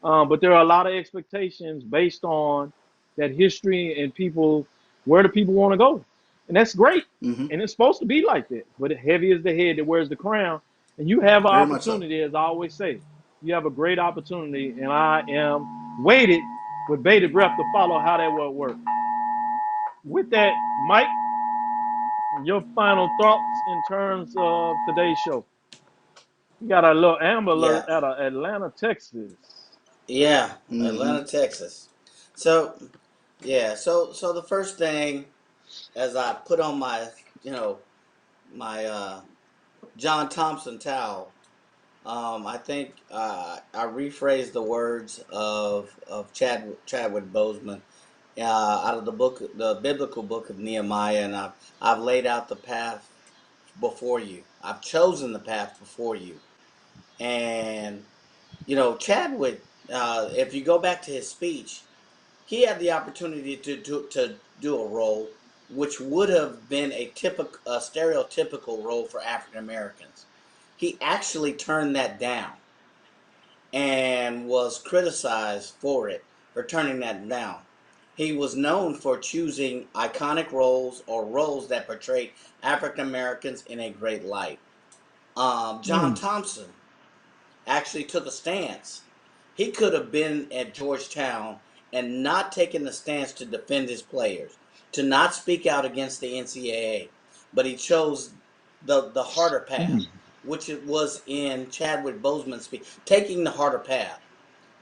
S3: But there are a lot of expectations based on that history and people, where do people want to go? And that's great.
S5: Hmm.
S3: And it's supposed to be like that. But heavy is the head that wears the crown. And you have an
S5: Very much so.
S3: opportunity, as I always say, you have a great opportunity. And I am waited with bated breath to follow how that will work. With that, Mike, your final thoughts in terms of today's show. We got a little Amber
S4: Yeah.
S3: Alert out of Atlanta, Texas.
S4: Yeah.
S5: Hmm.
S4: Atlanta, Texas. So yeah. So the first thing, as I put on my my John Thompson towel, I think I rephrased the words of Chadwick Boseman out of the biblical book of Nehemiah, and I've laid out the path before you. I've chosen the path before you, and Chadwick. If you go back to his speech, he had the opportunity to do a role which would have been a stereotypical role for African Americans. He actually turned that down and was criticized for turning that down. He was known for choosing iconic roles or roles that portrayed African Americans in a great light. John
S3: Mm.
S4: Thompson actually took a stance. He could have been at Georgetown and not taken the stance to defend his players, to not speak out against the NCAA, but he chose the harder path, which it was in Chadwick Boseman's speech, taking the harder path.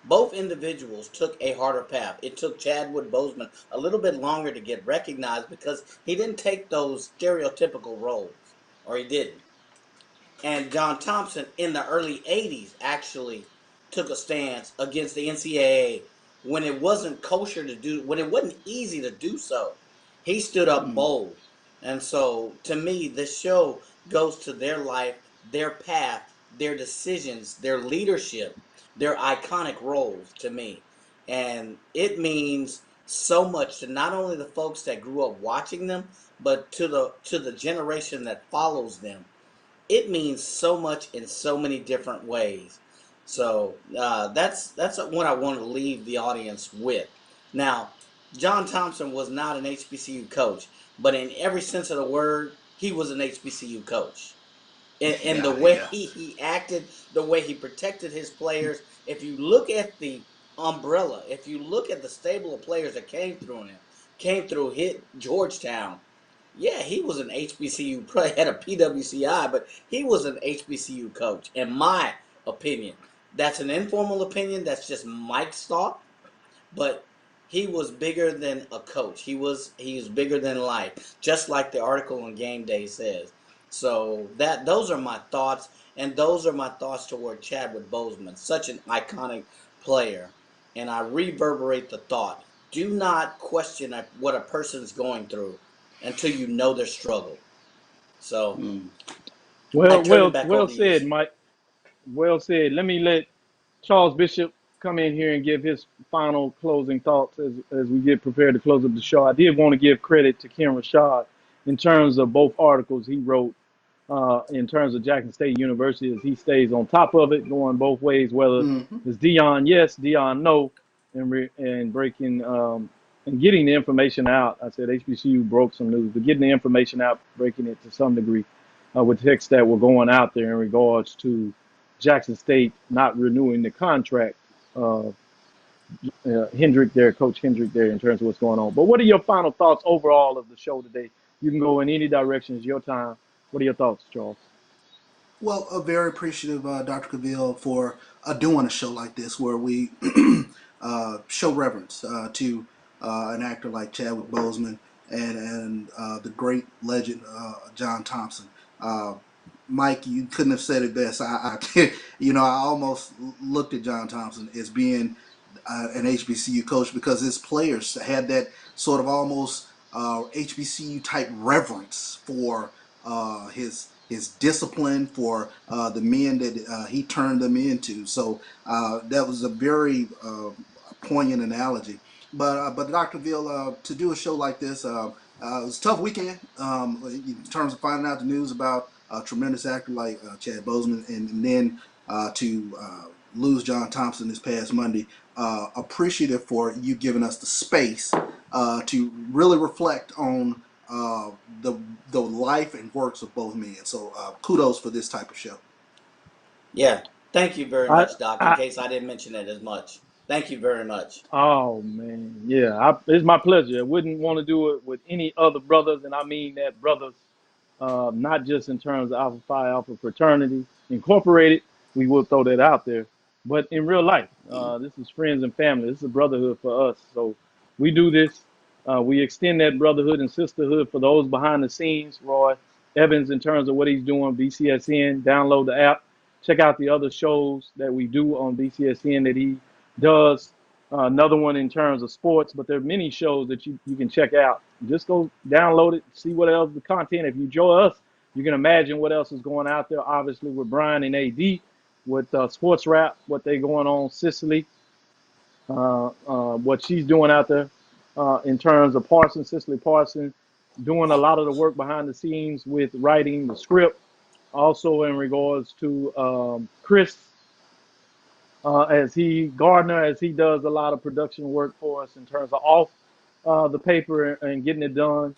S4: Both individuals took a harder path. It took Chadwick Boseman a little bit longer to get recognized because he didn't take those stereotypical roles, or he didn't. And John Thompson in the early 80s actually took a stance against the NCAA when it wasn't kosher to do, when it wasn't easy to do so. He stood up bold. And so to me, this show goes to their life, their path, their decisions, their leadership, their iconic roles to me. And it means so much to not only the folks that grew up watching them, but to the generation that follows them. It means so much in so many different ways. So that's what I want to leave the audience with. Now, John Thompson was not an HBCU coach, but in every sense of the word, he was an HBCU coach. In the
S5: Yeah.
S4: way
S5: Yeah.
S4: he acted, the way he protected his players. If you look at the umbrella, if you look at the stable of players that came through hit Georgetown, yeah, he was an HBCU, probably had a PWCI, but he was an HBCU coach, in my opinion. That's an informal opinion. That's just Mike's thought. But he was bigger than a coach. He was bigger than life, just like the article on Game Day says. So those are my thoughts, and those are my thoughts toward Chadwick Boseman, such an iconic player. And I reverberate the thought: do not question what a person's going through until you know their struggle. So I
S3: Well,
S4: turn it
S3: well,
S4: back
S3: well
S4: over to you.
S3: said, Mike. Well said. Let me let Charles Bishop come in here and give his final closing thoughts as we get prepared to close up the show. I did want to give credit to Ken Rashad in terms of both articles he wrote in terms of Jackson State University, as he stays on top of it, going both ways, whether
S5: Hmm.
S3: it's Dion yes, Dion no, and breaking and getting the information out. I said HBCU broke some news, but getting the information out, breaking it to some degree with texts that were going out there in regards to Jackson State not renewing the contract. Uh, Hendrick there, Coach Hendrick there, in terms of what's going on. But what are your final thoughts overall of the show today? You can go in any direction. It's your time. What are your thoughts, Charles?
S5: Well, very appreciative, Dr. Cavill, for doing a show like this where we show reverence to an actor like Chadwick Boseman, and the great legend John Thompson. Uh, Mike, you couldn't have said it best. I almost looked at John Thompson as being an HBCU coach because his players had that sort of almost HBCU type reverence for his discipline, for the men that he turned them into. So that was a very poignant analogy. But Dr. Ville, to do a show like this, it was a tough weekend in terms of finding out the news about a tremendous actor like Chad Boseman, and then to lose John Thompson this past Monday. Appreciative for you giving us the space to really reflect on the life and works of both men. So kudos for this type of show.
S4: Yeah. Thank you very
S3: I,
S4: much, Doc, in
S3: I,
S4: case I didn't mention it as much. Thank you very much.
S3: oh man, yeah, it's my pleasure. I wouldn't want to do it with any other brothers, and I mean that brothers, not just in terms of Alpha Phi Alpha Fraternity Incorporated. We will throw that out there, but in real life, this is friends and family. This is a brotherhood for us. So we do this. We extend that brotherhood and sisterhood for those behind the scenes. Roy Evans, in terms of what he's doing, BCSN. Download the app. Check out the other shows that we do on BCSN that he does. Another one in terms of sports, but there are many shows that you can check out. Just go download it, see what else the content. If you join us, you can imagine what else is going out there. Obviously, with Brian and AD, with sports rap, what they going on, Sicily, what she's doing out there in terms of Parsons, Cicely Parsons, doing a lot of the work behind the scenes with writing the script. Also in regards to Chris as he does a lot of production work for us in terms of off the paper and getting it done.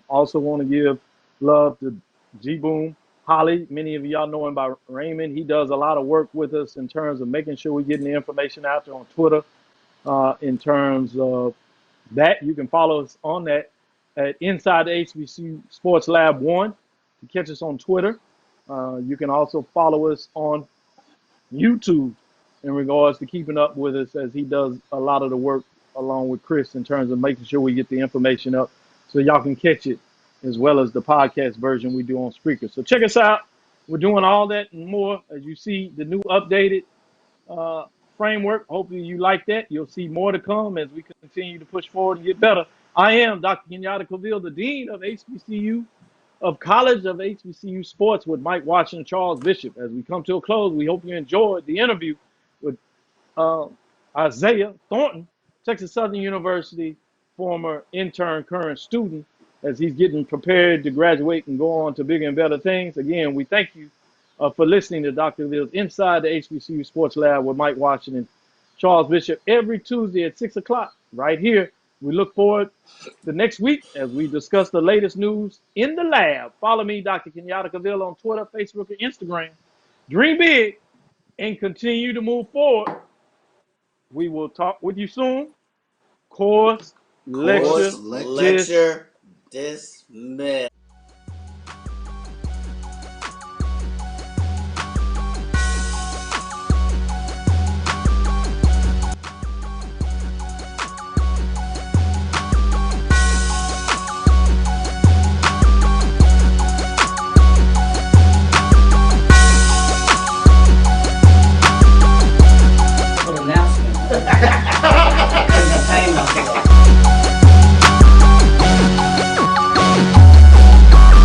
S3: Also want to give love to G Boom Holly. Many of y'all know him by Raymond. He does a lot of work with us in terms of making sure we're getting the information out there on Twitter. In terms of that, you can follow us on that at Inside the HBCU Sports Lab 1 to catch us on Twitter. You can also follow us on YouTube in regards to keeping up with us as he does a lot of the work along with Chris in terms of making sure we get the information up so y'all can catch it, as well as the podcast version we do on Spreaker. So check us out. We're doing all that and more. As you see the new updated uh, framework, hopefully you like that. You'll see more to come as we continue to push forward and get better. I am Dr. Kenyatta Caville, the Dean of HBCU of College of HBCU Sports with Mike Washington and Charles Bishop. As we come to a close, we hope you enjoyed the interview with uh, Isaiah Thornton, Texas Southern University, former intern, current student, as he's getting prepared to graduate and go on to bigger and better things. Again, we thank you for listening to Dr. Ville's Inside the HBCU Sports Lab with Mike Washington, Charles Bishop, every Tuesday at 6 o'clock right here. We look forward to next week as we discuss the latest news in the lab. Follow me, Dr. Kenyatta Caville, on Twitter, Facebook, and Instagram. Dream big and continue to move forward. We will talk with you soon. Course
S4: Course
S3: lecture
S5: Lecture.
S3: dismissed.
S4: lecture dismissed.